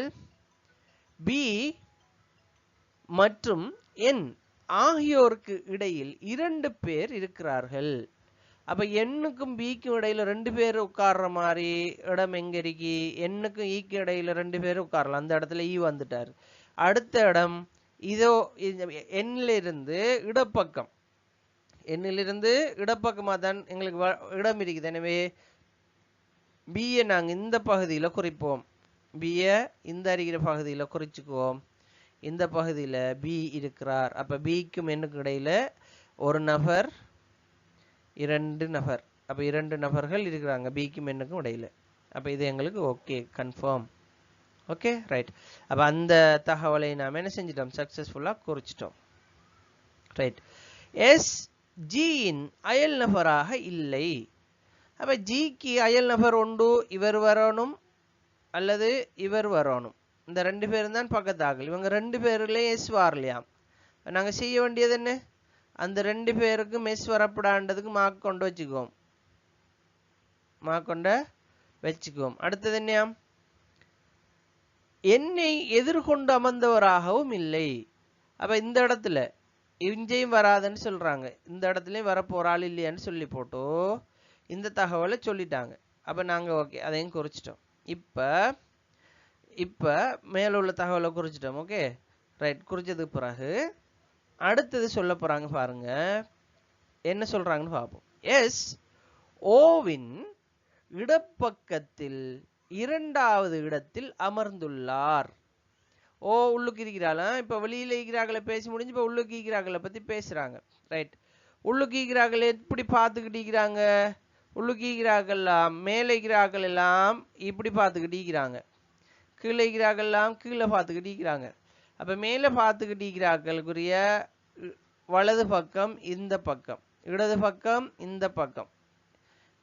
பி மற்றும் என் ஆகியோருக்கு இடையில் 2 பேர் இருக்கிறார்கள். அப்ப எண்ணுக்கும் பிக்கும் இடையில 2 பேர் உட்கார்ற மாதிரி இடம் எங்க இருக்கு? எண்ணுக்கும் ஈக்கு இடையில 2 பேர் உட்காரலாம். அந்த இடத்துல ஈ வந்துட்டார். அடுத்த இடம் இதோ எண்ணிலிருந்து இடப்பக்கம், எண்ணிலிருந்து இடப்பக்கமா தான் எங்களுக்கு இடம் இருக்குது. எனவே பியை நாங்க இந்த பகுதியில குறிப்போம். பியை இந்த அறிகிற பகுதியில குறிச்சுக்குவோம். இந்த பகுதியில பி இருக்கிறார். அப்ப பிக்கும் எண்ணுக்கும் இடையில ஒரு நபர், 2 நபர். அப்ப 2 நபர்கள் இருக்கிறாங்க பிக்கும் எண்ணுக்கும் இடையில. அப்ப இது எங்களுக்கு ஓகே, கன்ஃபார்ம். Okay right. அப்ப அந்த தகவலை நாம என்ன செஞ்சிட்டோம், சக்சஸ்ஃபுல்லா குறிச்சிட்டோம். ரைட். எஸ் ஜியின் அயல் நபராக இல்லை. அப்ப ஜிக்கு அயல் நபர் உண்டு, இவர் வரணும் அல்லது இவர் வரணும். இந்த 2 பேரும் தான் பக்கத்தாக்கள். இவங்க 2 பேர்லயும் எஸ் வரலையாம். நாங்க செய்ய வேண்டியது என்ன, அந்த 2 பேருக்கும் எஸ் வரப்படாண்டதுக்கு மார்க் கொண்டு வச்சுக்குவோம். மார்க் கொண்ட வச்சுக்குவோம். அடுத்தது என்னையாம், என்னை எதிர்கொண்டு அமர்ந்தவராகவும் இல்லை. அப்ப இந்த இடத்துல இஞ்சையும் வராதுன்னு சொல்றாங்க, இந்த இடத்துலயும் வரப்போறாள் இல்லையான்னு சொல்லி போட்டு இந்த தகவலை சொல்லிட்டாங்க. அப்ப நாங்க ஓகே அதையும் குறிச்சிட்டோம். இப்ப மேல உள்ள தகவலை குறிச்சிட்டோம். Okay right. குறிச்சதுக்கு பிறகு அடுத்தது சொல்ல போறாங்க பாருங்க. என்ன சொல்றாங்கன்னு பார்ப்போம். எஸ் ஓவின் இடப்பக்கத்தில் 2வது இடத்தில் அமர்ந்துள்ளார். ஓ உள்ளுக்கு இருக்கிறாள். இப்ப வெளியில இருக்கிறார்களை பேசி முடிஞ்சு இப்ப உள்ளுக்கு இருக்கிறார்களை பத்தி பேசுறாங்க. ரைட். உள்ளுக்கு இருக்கிறார்கள் எப்படி பார்த்துக்கிட்டு இருக்கிறாங்க, உள்ளுக்கு இருக்கிறார்கள் எல்லாம் மேலே இருக்கிறார்கள் எல்லாம் இப்படி பார்த்துக்கிட்டு இருக்கிறாங்க, கீழே இருக்கிறார்கள் எல்லாம் கீழே பார்த்துக்கிட்டு இருக்கிறாங்க. அப்ப மேலே பார்த்துக்கிட்டு இருக்கிறார்களுக்குரிய வலது பக்கம் இந்த பக்கம், இடது பக்கம் இந்த பக்கம்.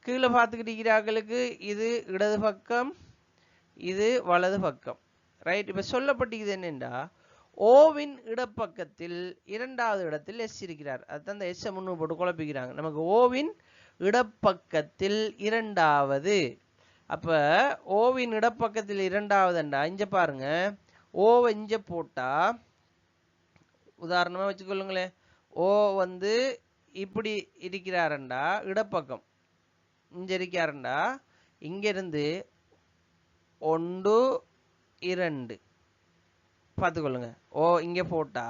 கீழே பார்த்துக்கிட்டு இருக்கிறார்களுக்கு இது இடது பக்கம், இது வலது பக்கம். ரைட். இப்ப சொல்லப்பட்டிருக்குது என்னென்றா, ஓவின் இடப்பக்கத்தில் 2வது இடத்தில் எஸ் இருக்கிறார். அதுதான் இந்த எஸ் முன்னு போட்டு குழப்பிக்கிறாங்க. நமக்கு ஓவின் இடப்பக்கத்தில் 2வது. அப்ப ஓவின் இடப்பக்கத்தில் 2வதுண்டா இங்க பாருங்க, ஓவை இங்க போட்டா உதாரணமா வச்சுக்கொள்ளுங்களேன். ஓ வந்து இப்படி இருக்கிறாருண்டா இடப்பக்கம், இங்க இருக்காருண்டா இங்க இருந்து 1 2 பார்த்துக்கொள்ளுங்க. ஓ இங்க போட்டா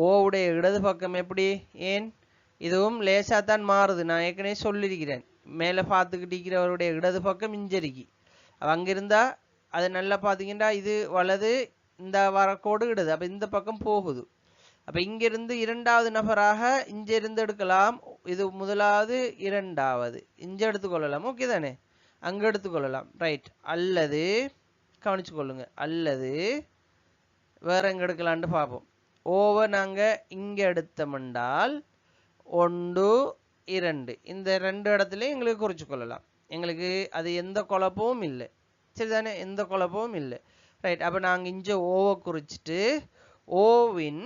ஓவுடைய இடது பக்கம் எப்படி, ஏன் இதுவும் லேசா தான் மாறுது. நான் ஏற்கனவே சொல்லியிருக்கிறேன், மேல பார்த்துக்கிட்டு இருக்கிறவருடைய இடது பக்கம் இஞ்சரிக்கி அங்கிருந்தா அது நல்லா பார்த்தீங்கன்னா இது வலது, இந்த வரக்கோடு இடது. அப்ப இந்த பக்கம் போகுது. அப்ப இங்கிருந்து 2வது நபராக இங்க இருந்து எடுக்கலாம். இது முதலாவது 2வது இங்க எடுத்துக்கொள்ளலாம். ஓகே தானே, அங்க எடுத்துக்கொள்ளலாம். ரைட். அல்லது கவனிச்சு கொள்ளுங்க, அல்லது வேற எங்க எடுக்கலான்னு பார்ப்போம். ஓவை நாங்க இங்க எடுத்தோம்னால் 1 2 இந்த 2 இடத்துலயும் எங்களுக்கு குறிச்சு கொள்ளலாம். எங்களுக்கு அது எந்த குழப்பமும் இல்லை. சரிதானே, எந்த குழப்பமும் இல்லை. ரைட். அப்ப நாங்க இங்க ஓவை குறிச்சிட்டு ஓவின்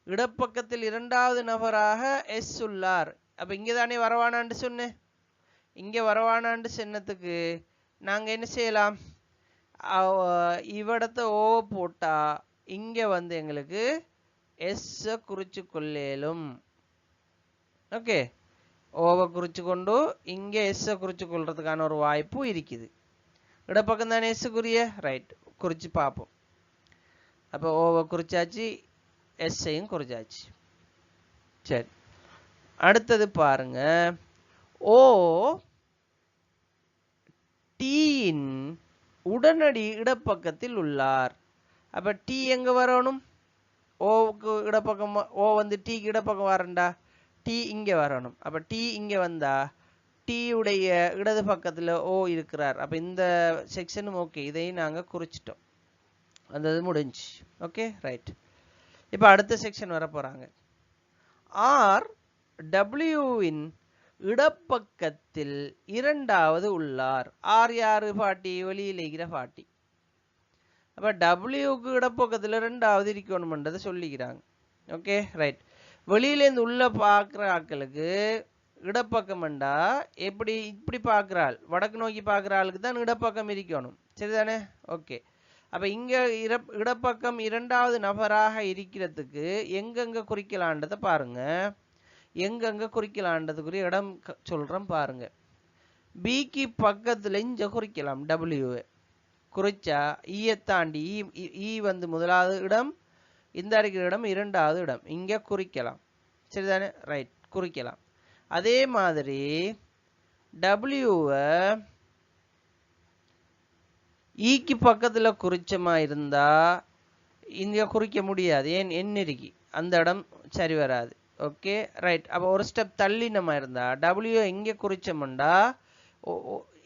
இடப்பக்கத்தில் 2வது நபராக எஸ் உள்ளார். அப்ப இங்க தானே வரவானான்னு சொன்னேன். இங்க வரவானான்னு சொன்னதுக்கு நாங்க என்ன செய்யலாம், இவ்விடத்தை ஓ போட்டா இங்க வந்து எங்களுக்கு எஸ் குறிச்சு கொள்ளேலும். ஓகே, ஓவை குறிச்சு கொண்டு இங்க எஸ் குறிச்சு கொள்றதுக்கான ஒரு வாய்ப்பு இருக்குது. இடப்பக்கம் தானே எஸ் குறிய. ரைட். குறிச்சு பார்ப்போம். அப்ப ஓவை குறிச்சாச்சு, எஸ்ஸையும் குறிச்சாச்சு. சரி, அடுத்தது பாருங்க, ஓ டீயின் உடனடி இடப்பக்கத்தில் உள்ளார். அப்ப டி எங்க வரணும்? ஓவுக்கு இடப்பக்கம், ஓ வந்து டீக்கு இடப்பக்கம் வரண்டா, டி இங்க வரணும். அப்ப டி இங்க வந்தா டி உடைய இடது பக்கத்துல ஓ இருக்கிறார். அப்ப இந்த செக்ஷனும் ஓகே, இதையும் நாங்க குறிச்சிட்டோம். அந்த இது முடிஞ்சு. Okay right. இப்ப அடுத்த செக்ஷன் வர போறாங்க. ஆர் டபிள்யூவின் இடப்பக்கத்தில் இரண்டாவது உள்ளார். ஆர் யாரு? பாட்டி, வெளியில் இருக்கிற பாட்டி. அப்ப டபிள்யூக்கு இடப்பக்கத்துல ரெண்டாவது இருக்கணும்ன்றதை சொல்லிக்கிறாங்க. Okay right. வெளியிலேருந்து உள்ள பார்க்குற ஆட்களுக்கு இடப்பக்கம்ண்டா எப்படி? இப்படி பார்க்குறாள், வடக்கு நோக்கி பார்க்குற ஆளுக்கு தான் இடப்பக்கம் இருக்கணும். சரிதானே? ஓகே. அப்ப இங்க இடப்பக்கம் இரண்டாவது நபராக இருக்கிறதுக்கு எங்கெங்க குறிக்கலான்றதை பாருங்க. எங்கெங்க குறிக்கலான்றதுக்குரிய இடம் சொல்றேன் பாருங்க. பிக்கு பக்கத்துல இங்க குறிக்கலாம். டபிள்யூ குறிச்சா ஈயை தாண்டி ஈ வந்து முதலாவது இடம், இந்த இருக்கிற இடம் இரண்டாவது இடம், இங்க குறிக்கலாம். சரிதானே? ரைட், குறிக்கலாம். அதே மாதிரி டபிள்யூவை ஈக்கு பக்கத்துல குறிச்சமா இருந்தா இங்க குறிக்க முடியாது. ஏன்? என் இருக்கு, அந்த இடம் சரி வராது. Okay right. அப்போ ஒரு ஸ்டெப் தள்ளி நம்ம இருந்தா டபிள்யூ எங்க குறிச்சோம்டா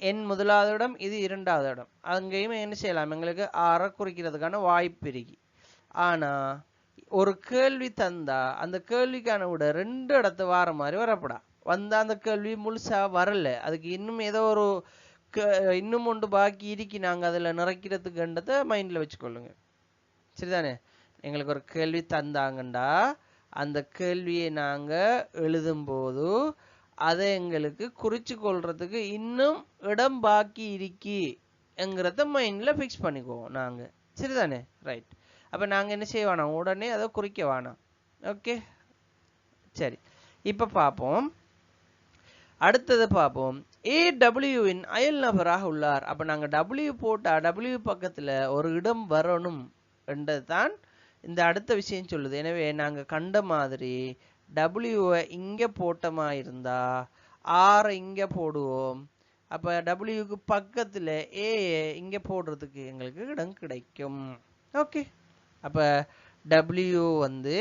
என் முதலாவது இடம், இது இரண்டாவது இடம், அங்கேயும் என்ன செய்யலாம், எங்களுக்கு ஆற குறிக்கிறதுக்கான வாய்ப்பு இருக்கு. ஆனா ஒரு கேள்வி தந்தா அந்த கேள்விக்கான விட ரெண்டு இடத்து வார மாதிரி வரப்படா. வந்தா அந்த கேள்வி முழுசா வரல, அதுக்கு இன்னும் ஏதோ ஒரு இன்னும் ஒன்று பாக்கி இருக்கு, நாங்க அதுல நிறைக்கிறதுக்குன்றத மைண்ட்ல வச்சுக்கொள்ளுங்க. சரிதானே? எங்களுக்கு ஒரு கேள்வி தந்தாங்கண்டா அந்த கேள்வியை நாங்க எழுதும் போது அதை எங்களுக்கு குறிச்சு கொள்றதுக்கு இன்னும் இடம் பாக்கி இருக்குங்கிறத மைண்ட்ல பிக்ஸ் பண்ணிக்குவோம் நாங்க. சரிதானே? ரைட். அப்ப நாங்க என்ன செய்ய வேணாம், உடனே அதை குறிக்க வேணாம். ஓகே சரி. இப்ப பார்ப்போம், அடுத்தது பார்ப்போம். ஏடபிள்யூவின் அயல் நபராக உள்ளார். அப்ப நாங்க டபிள்யூ போட்டா டபிள்யூ பக்கத்துல ஒரு இடம் வரணும் என்றதுதான் இந்த அடுத்த விஷயம் சொல்லுது. எனவே நாங்க கண்ட மாதிரி டபிள்யூவை இங்க போட்டமா இருந்தா ஆர் இங்க போடுவோம். அப்ப டபிள்யூக்கு பக்கத்துல ஏ இங்க போடுறதுக்கு எங்களுக்கு இடம் கிடைக்கும். ஓகே. அப்ப டபிள்யூ வந்து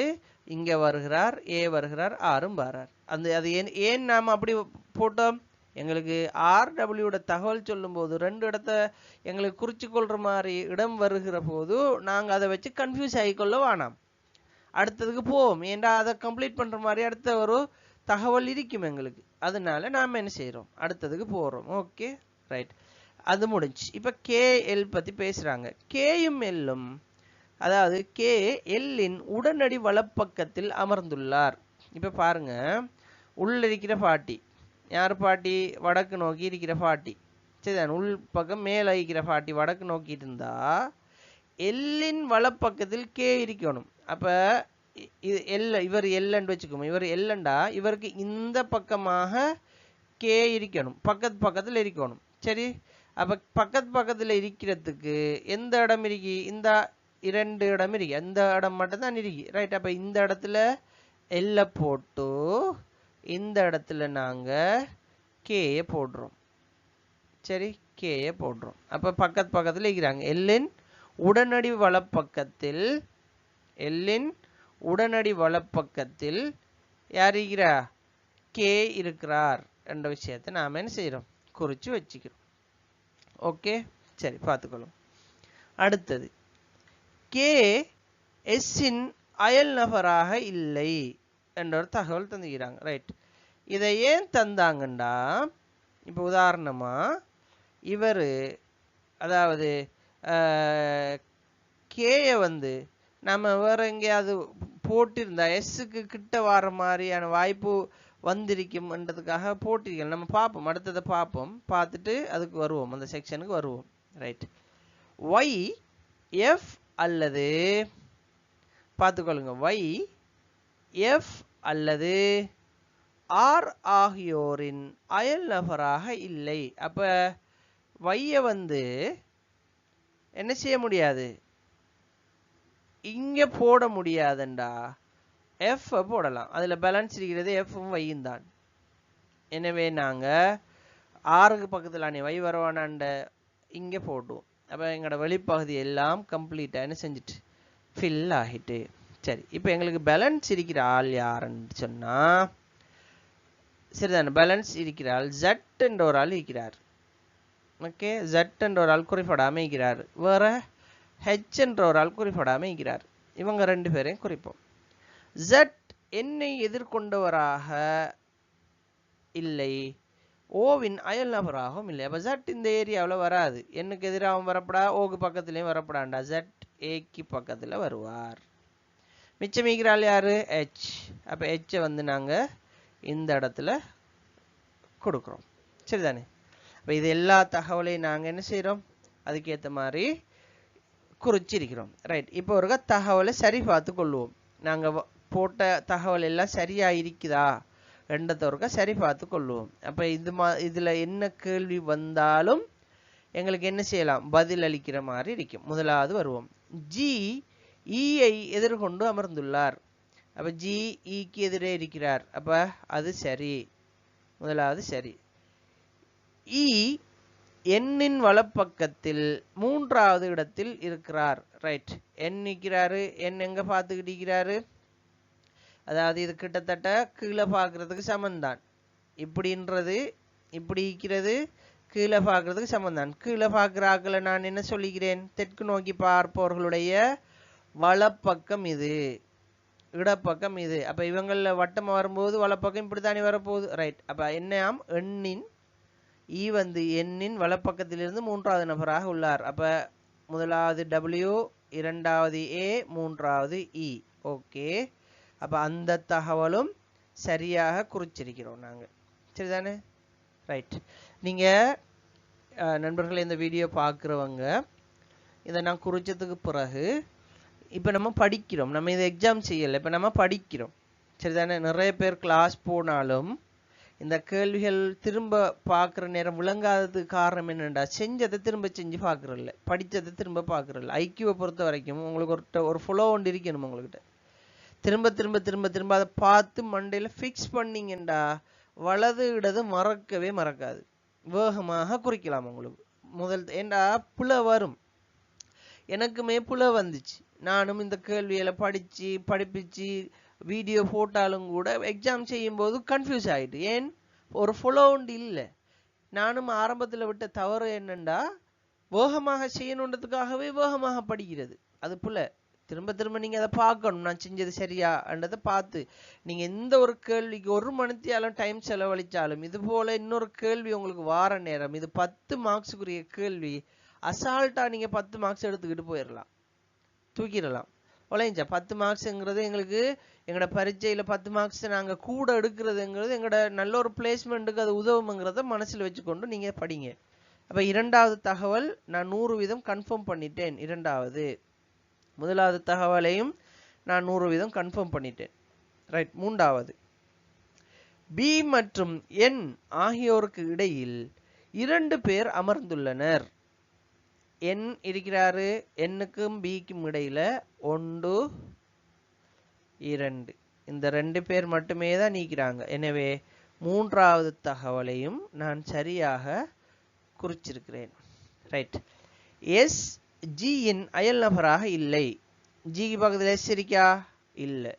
இங்க வருகிறார், ஏ வருகிறார், ஆரும் வரார். அது ஏன் நாம அப்படி போட்டோம்? எங்களுக்கு ஆர் டபிள்யூட தகவல் சொல்லும் போது ரெண்டு இடத்த எங்களுக்கு குறிச்சு கொள்ற மாதிரி இடம் வருகிற போது நாங்க அதை வச்சு கன்ஃபியூஸ் ஆகிக்கொள்ள வேணாம், அடுத்ததுக்கு போவோம். ஏன்டா அதை கம்ப்ளீட் பண்ற மாதிரி அடுத்த ஒரு தகவல் இருக்கும் எங்களுக்கு. அதனால நாம என்ன செய்யறோம், அடுத்ததுக்கு போறோம். Okay right. அது முடிஞ்சு. இப்ப கே எல் பத்தி பேசுறாங்க. கேயும் எல்லும், அதாவது கே எல்லின் உடனடி வலப்பக்கத்தில் அமர்ந்துள்ளார். இப்ப பாருங்க, உள்ள இருக்கிற பாட்டி யார்? பாட்டி வடக்கு நோக்கி இருக்கிற பாட்டி. சரிதான்? உள் பக்கம் மேல இருக்கிற பாட்டி வடக்கு நோக்கிட்டு இருந்தா எல்லின் வலப்பக்கத்தில் கே இருக்கணும். அப்ப இது எல்ல, இவர் எல்லன்னு வச்சுக்கோங்க, இவர் எல்லண்டா இவருக்கு இந்த பக்கமாக கே இருக்கணும், பக்கத்து பக்கத்துல இருக்கணும். சரி, அப்ப பக்கத்து பக்கத்துல இருக்கிறதுக்கு எந்த இடம் இருக்கு? இந்த இரண்டு இடம் இருக்கு, அந்த இடம் மட்டும் தான் இருக்கு. ரைட். அப்ப இந்த இடத்துல எல்ல போட்டு இந்த இடத்துல நாங்க கேய போடுறோம். சரி, கேய போடுறோம். அப்ப பக்கத்து பக்கத்துல இருக்கிறாங்க. எல்லின் உடனடி வலப்பக்கத்தில், எல்லின் உடனடி வலப்பக்கத்தில் யார் இருக்கிறா? கே இருக்கிறார் என்ற விஷயத்தை நாம என்ன செய்யறோம், குறிச்சு வச்சுக்கிறோம். ஓகே சரி, பார்த்துக்கொள்ளும். அடுத்தது, கே எஸ்ஸின் அயல் நபராக இல்லை என்ற ஒரு தகவல் தந்துக்கிறாங்க. ரைட். இதை ஏன் தந்தாங்கண்டா, இப்போ உதாரணமா இவர், அதாவது கேய வந்து நம்ம வேற எங்கேயாவது போட்டிருந்தா எஸ்ஸுக்கு கிட்ட வர மாதிரியான வாய்ப்பு வந்திருக்கும்ன்றதுக்காக போட்டிருக்கோம். நம்ம பார்ப்போம், அடுத்ததை பார்ப்போம், பார்த்துட்டு அதுக்கு வருவோம், அந்த செக்ஷனுக்கு வருவோம். ரைட். ஒய் எஃப் அல்லது, பார்த்துக்கொள்ளுங்க, ஒய் எஃப் அல்லது ஆர் ஆகியோரின் அயல் நபராக இல்லை. அப்ப வைய வந்து என்ன செய்ய முடியாது, இங்க போட முடியாதுண்டா F போடலாம். அதுல பேலன்ஸ் இருக்கிறது F வையும் தான். எனவே நாங்க ஆறுக்கு பக்கத்துல அணி வை வரவானாண்ட இங்க போடுவோம். அப்ப எங்களோட வெளிப்பகுதி எல்லாம் கம்ப்ளீட்டா என்ன செஞ்சுட்டு ஃபில் ஆகிட்டு. சரி, இப்போ எங்களுக்கு பேலன்ஸ் இருக்கிற ஆள் யாருன்னு சொன்னா சரிதானே, பேலன்ஸ் இருக்கிற ஆள் Z என்ற ஒரு ஆள் இருக்கிறார். ஓகே, Z என்ற ஒரு ஆள் குறிப்பிடாம இருக்கிறார். வேற H என்ற ஒரு ஆள் குறிப்பிடாம இருக்கிறார். இவங்க ரெண்டு பேரையும் குறிப்போம். Z என்னை எதிர்கொண்டவராக இல்லை, ஓவின் அயல் நபராகவும் இல்லை. அப்ப Z இந்த ஏரியாவில் வராது. என்னுக்கு எதிராகவும் வரப்படா, ஓக்கு பக்கத்துலயும் வரப்படாண்டா. Z ஏக்கு பக்கத்துல வருவார். மிச்சமிக்கிறாள் யாரு? H. அப்ப H வந்து நாங்க இந்த இடத்துல கொடுக்குறோம். சரிதானே? அப்ப இது எல்லா தகவலையும் நாங்க என்ன செய்யறோம், அதுக்கேற்ற மாதிரி குறிச்சிருக்கிறோம். ரைட். இப்போ ஒரு தகவலை சரி பார்த்து கொள்வோம். நாங்க போட்ட தகவல் எல்லாம் சரியா இருக்குதா ரெண்டத்தோருக்கா சரி பார்த்து கொள்வோம். அப்ப இதுல என்ன கேள்வி வந்தாலும் எங்களுக்கு என்ன செய்யலாம், பதில் அளிக்கிற மாதிரி இருக்கும். முதலாவது வருவோம். G E-ஐ எதிர்கொண்டு அமர்ந்துள்ளார். அப்ப G E-க்கு எதிரே இருக்கிறார். அப்ப அது சரி, முதலாவது சரி. E N-இன் வலப்பக்கத்தில் மூன்றாவது இடத்தில் இருக்கிறார். ரைட். N நிற்கிறாரு. N எங்க பார்த்துக்கிட்டு இருக்கிறாரு, அதாவது இது கிட்டத்தட்ட கீழே பார்க்கறதுக்கு சமந்தான். இப்படின்றது இப்படி இருக்கிறது, கீழே பார்க்கறதுக்கு சமந்தான். கீழே பார்க்குற ஆக்களை நான் என்ன சொல்லிக்கிறேன், தெற்கு நோக்கி பார்ப்பவர்களுடைய வலப்பக்கம் இது, இடப்பக்கம் இது. அப்ப இவங்கள வட்டம் வரும்போது வலப்பக்கம் இப்படித்தானே வரப்போகுது. ரைட். அப்ப என்னையாம் எண்ணின் E வந்து எண்ணின் வலப்பக்கத்திலிருந்து மூன்றாவது நபராக உள்ளார். அப்ப முதலாவது W, இரண்டாவது A, மூன்றாவது E. ஓகே, அப்ப அந்த தகவலும் சரியாக குறிச்சிருக்கிறோம் நாங்க. சரிதானே? ரைட். நீங்க நண்பர்களே இந்த வீடியோ பார்க்குறவங்க இதை நான் குறிச்சதுக்கு பிறகு இப்போ நம்ம படிக்கிறோம், நம்ம இதை எக்ஸாம் செய்யலை, இப்போ நம்ம படிக்கிறோம். சரிதானே? நிறைய பேர் கிளாஸ் போனாலும் இந்த கேள்விகள் திரும்ப பார்க்குற நேரம் விளங்காததுக்கு காரணம் என்னென்னா, செஞ்சதை திரும்ப செஞ்சு பார்க்குறதில்ல, படித்ததை திரும்ப பார்க்குறதில்ல. ஐக்கியூவை பொறுத்த வரைக்கும் உங்களுக்கு ஒரு ஃப்ளோ ஒன்று இருக்கணும் உங்கள்கிட்ட. திரும்ப திரும்ப திரும்ப திரும்ப அதை பார்த்து மண்டையில் ஃபிக்ஸ் பண்ணிங்கண்டா வலது இடது மறக்கவே மறக்காது, வேகமாக குறிக்கலாம் உங்களுக்கு. முதல் ஏண்டா புல வரும், எனக்குமே புல வந்துச்சு. நானும் இந்த கேள்விகளை படிப்பிச்சு வீடியோ போட்டாலும் கூட எக்ஸாம் செய்யும்போது கன்ஃபியூஸ் ஆகிட்டு. ஏன், ஒரு ஃபாலோ உண்டு இல்லை. நானும் ஆரம்பத்தில் விட்ட தவறு என்னண்டா, வேகமாக செய்யணுன்றதுக்காகவே வேகமாக படிக்கிறது. அது புல. திரும்ப திரும்ப நீங்கள் அதை பார்க்கணும், நான் செஞ்சது சரியான்றதை பார்த்து. நீங்கள் எந்த ஒரு கேள்விக்கு 1 மணித்தியாலும் டைம் செலவழித்தாலும் இது போல் இன்னொரு கேள்வி உங்களுக்கு வார நேரம், இது 10 மார்க்ஸுக்குரிய கேள்வி, அசால்ட்டாக நீங்கள் 10 மார்க்ஸ் எடுத்துக்கிட்டு போயிடலாம், தூக்கிடலாம். ஒலைஞ்சா 10 மார்க்ஸுங்கிறது எங்களுக்கு எங்களோட பரீட்சையில் 10 மார்க்ஸ் நாங்கள் கூட எடுக்கிறதுங்கிறது எங்களோட நல்ல ஒரு பிளேஸ்மெண்ட்டுக்கு அது உதவுங்கிறத மனசில் வச்சுக்கொண்டு நீங்கள் படிங்க. அப்போ இரண்டாவது தகவல் நான் 100% கன்ஃபார்ம் பண்ணிட்டேன். முதலாவது தகவலையும் நான் 100% கன்ஃபார்ம் பண்ணிட்டேன். ரைட். மூன்றாவது, பி மற்றும் என் ஆகியோருக்கு இடையில் 2 பேர் அமர்ந்துள்ளனர். என் இருக்கிறாரு, எண்ணுக்கும் பிக்கும் இடையில 1 2 இந்த 2 பேர் மட்டுமே தான் நீக்கிறாங்க. எனவே மூன்றாவது தகவலையும் நான் சரியாக குறிச்சிருக்கிறேன். ரைட். எஸ் ஜியின் அயல் நபராக இல்லை. ஜிக்கு பக்கத்தில் எஸ் இருக்கா? இல்லை.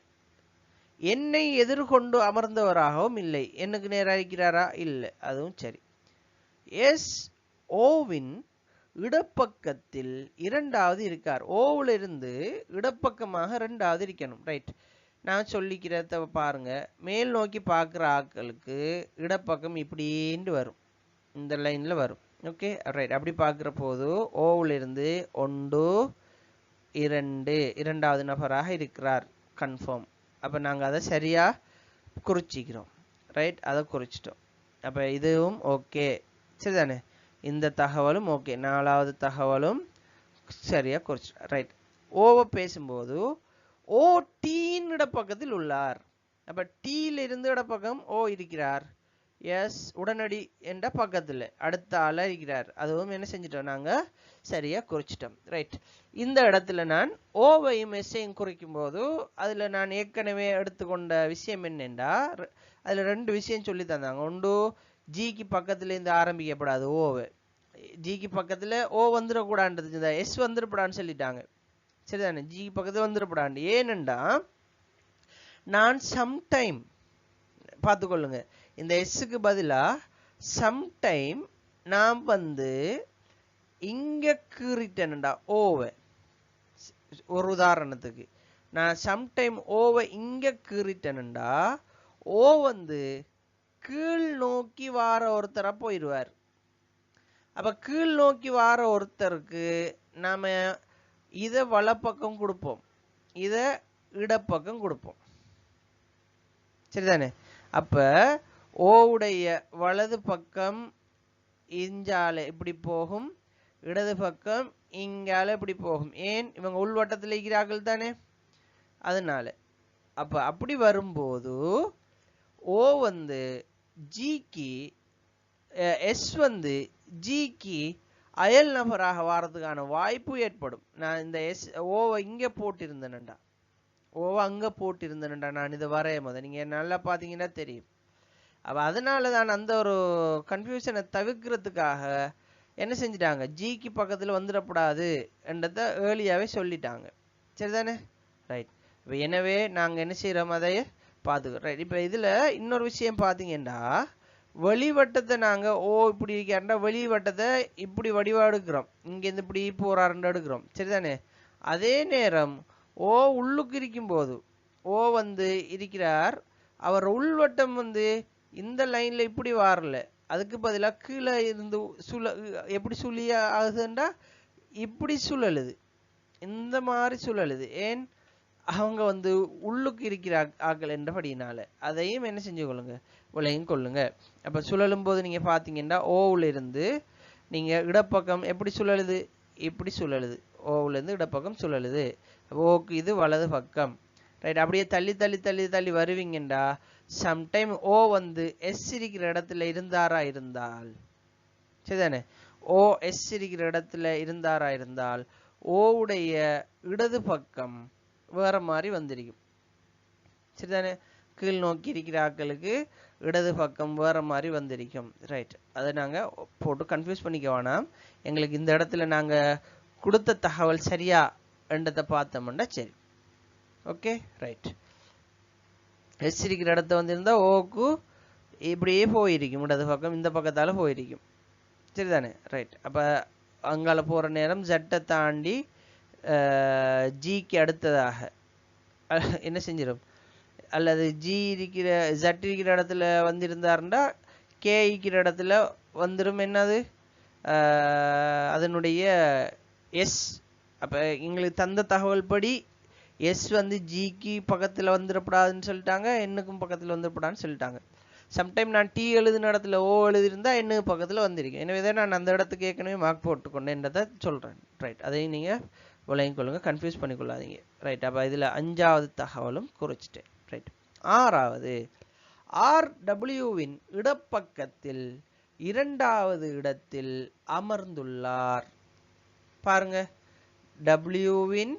என்னை எதிர்கொண்டு அமர்ந்தவராகவும் இல்லை. என்னுக்கு நேராக இருக்கிறாரா? இல்லை. அதுவும் சரி. எஸ் ஓவின் இடப்பக்கத்தில் 2வது இருக்கார். ஓவில் இருந்து இடப்பக்கமாக 2வது இருக்கணும். ரைட். நான் சொல்லிக்கிறத பாருங்க. மேல் நோக்கி பார்க்குற ஆட்களுக்கு இடப்பக்கம் இப்படின்னு வரும், இந்த லைன்ல வரும். Okay, right. அப்படி பார்க்குற போது ஓவில் இருந்து 1 2 2வது நபராக இருக்கிறார், கன்ஃபார்ம். அப்போ நாங்கள் அதை சரியாக குறிச்சிக்கிறோம். ரைட், அதை குறிச்சிட்டோம். அப்போ இதுவும் ஓகே. சரிதானே? இந்த தகவலும் ஓகே. 4வது தகவலும் சரியாக குறிச்சிட்டோம். ரைட். ஓவை பேசும்போது ஓ டீன் இடப்பக்கத்தில் உள்ளார். அப்போ டீயிலிருந்து இடப்பக்கம் ஓ இருக்கிறார். எஸ் உடனடி என்ற பக்கத்தில் அடுத்த ஆள இருக்கிறார். அதுவும் என்ன செஞ்சிட்டோம் நாங்க சரியா குறிச்சிட்டோம். ரைட். இந்த இடத்துல நான் ஓவையும் எஸ்ஸையும் குறிக்கும் போது அதுல நான் ஏற்கனவே எடுத்துக்கொண்ட விஷயம் என்னென்றா அதுல ரெண்டு விஷயம் சொல்லி தந்தாங்க. ஒன்று ஜிக்கு பக்கத்துல இருந்து ஆரம்பிக்கப்படாது ஓவை. ஜிக்கு பக்கத்துல ஓ வந்துடக்கூடாது, எஸ் வந்துடக்கூடாதுன்னு சொல்லிட்டாங்க. சரிதானே? ஜி பக்கத்துல வந்துடக்கூடாது. ஏனென்றா நான் சம்டைம் பார்த்துக்கொள்ளுங்க, இந்த எஸ்ஸுக்கு பதிலா சம்டைம் நான் இங்க கீறிட்டேன்டா ஓவை. ஒரு உதாரணத்துக்கு நான் சம்டைம் ஓவை இங்க கீறிட்டேன்டா ஓ கீழ் நோக்கி வார ஒருத்தரா போயிடுவார். அப்ப கீழ் நோக்கி வார ஒருத்தருக்கு நாம இத வலப்பக்கம் கொடுப்போம், இத இடப்பக்கம் கொடுப்போம். சரிதானே? அப்ப ஓவுடைய வலது பக்கம் இஞ்சால இப்படி போகும், இடது பக்கம் இங்கால இப்படி போகும். ஏன்? இவங்க உள்வட்டத்தில் இருக்கிறார்கள் தானே, அதனால. அப்ப அப்படி வரும்போது ஓ ஜிக்கு எஸ் ஜிக்கு அயல் நபராக வாரதுக்கான வாய்ப்பு ஏற்படும். நான் இந்த எஸ் ஓவை இங்க போட்டிருந்தேன்டா, ஓவை அங்க போட்டிருந்தேன்டா, நான் இதை வரையும் போது நீங்க நல்லா பாத்தீங்கன்னா தெரியும். அப்ப அதனாலதான் அந்த ஒரு கன்ஃபியூஷனை தவிர்க்கிறதுக்காக என்ன செஞ்சிட்டாங்க, ஜிக்கு பக்கத்துல வந்துடக்கூடாது என்றத ஏர்லியாவே சொல்லிட்டாங்க. சரிதானே? ரைட். இப்ப எனவே நாங்க என்ன செய்யறோம், அதை பாத்துக்கிறோம். ரைட். இப்ப இதுல இன்னொரு விஷயம் பாத்தீங்கன்னா, வெளிவட்டத்தை நாங்க ஓ இப்படி இருக்காருண்டா வெளிவட்டத்தை இப்படி வடிவா எடுக்கிறோம், இங்க இருந்து இப்படி போறாருன்னு எடுக்கிறோம். சரிதானே? அதே நேரம் ஓ உள்ளுக்கு இருக்கும் போது ஓ இருக்கிறார், அவர் உள்வட்டம் இந்த லைன்ல இப்படி வரல, அதுக்கு பதிலாக கீழே இருந்து எப்படி சுழியா ஆகுதுண்டா இப்படி சுழலுது, இந்த மாதிரி சுழலுது. ஏன்? அவங்க உள்ளுக்கு இருக்கிற ஆக்கள் என்றபடினால அதையும் என்ன செஞ்சு கொள்ளுங்க, விளையும் கொள்ளுங்க. அப்ப சுழலும் போது நீங்க பாத்தீங்கன்னா ஓவுல இருந்து நீங்க இடப்பக்கம் எப்படி சுழலுது, இப்படி சுழலுது. ஓவுல இருந்து இடப்பக்கம் சுழலுது. ஓக்கு இது வலது பக்கம். ரைட். அப்படியே தள்ளி தள்ளி தள்ளி தள்ளி வருவீங்கண்டா சம்டைம் ஓ எஸ் இருக்கிற இடத்துல இருந்தாரா இருந்தால், சரிதானே, ஓ எஸ் இருக்கிற இடத்துல இருந்தாரா இருந்தால் ஓவுடைய இடது பக்கம் வேற மாதிரி வந்திருக்கும். சரிதானே? கீழ் நோக்கி இருக்கிற ஆக்களுக்கு இடது பக்கம் வேற மாதிரி வந்திருக்கும். ரைட். அதை நாங்க போட்டு கன்ஃபியூஸ் பண்ணிக்க வேணாம். எங்களுக்கு இந்த இடத்துல நாங்க கொடுத்த தகவல் சரியா என்றதை பார்த்தோம்னா சரி. ஓகே. ரைட். எஸ் இருக்கிற இடத்த வந்திருந்தா ஓக்கு இப்படியே போயிருக்கும், இடது பக்கம் இந்த பக்கத்தால போயிருக்கும். சரிதானே? ரைட். அப்ப அங்கால போற நேரம் ஜட்டை தாண்டி ஜிக்கு அடுத்ததாக என்ன செஞ்சிடும், அல்லது ஜி இருக்கிற ஜட் இருக்கிற இடத்துல வந்திருந்தாருண்டா கே இருக்கிற இடத்துல வந்துடும். என்னது? அதனுடைய எஸ். அப்ப எங்களுக்கு தந்த தகவல் படி எஸ் ஜிக்கு பக்கத்துல வந்துடப்படாதுன்னு சொல்லிட்டாங்க, எண்ணுக்கும் பக்கத்துல வந்துடப்படாதுன்னு சொல்லிட்டாங்க. சம்டைம் நான் டி எழுதுன இடத்துல ஓ எழுதியிருந்தா எண்ணுக்கு பக்கத்துல வந்திருக்கேன். எனவே நான் அந்த இடத்துக்கு ஏற்கனவே மார்க் போட்டுக்கொண்டேன்றதை சொல்றேன். ரைட். அதையும் நீங்க விளங்கிக் கொள்ளுங்க, கன்ஃபியூஸ் பண்ணிக்கொள்ளாதீங்க. ரைட். அப்ப இதுல 5வது தகவலும் குறிச்சிட்டேன். ரைட். 6வது, RWவின் இடப்பக்கத்தில் 2வது இடத்தில் அமர்ந்துள்ளார். பாருங்க, டபிள்யூவின்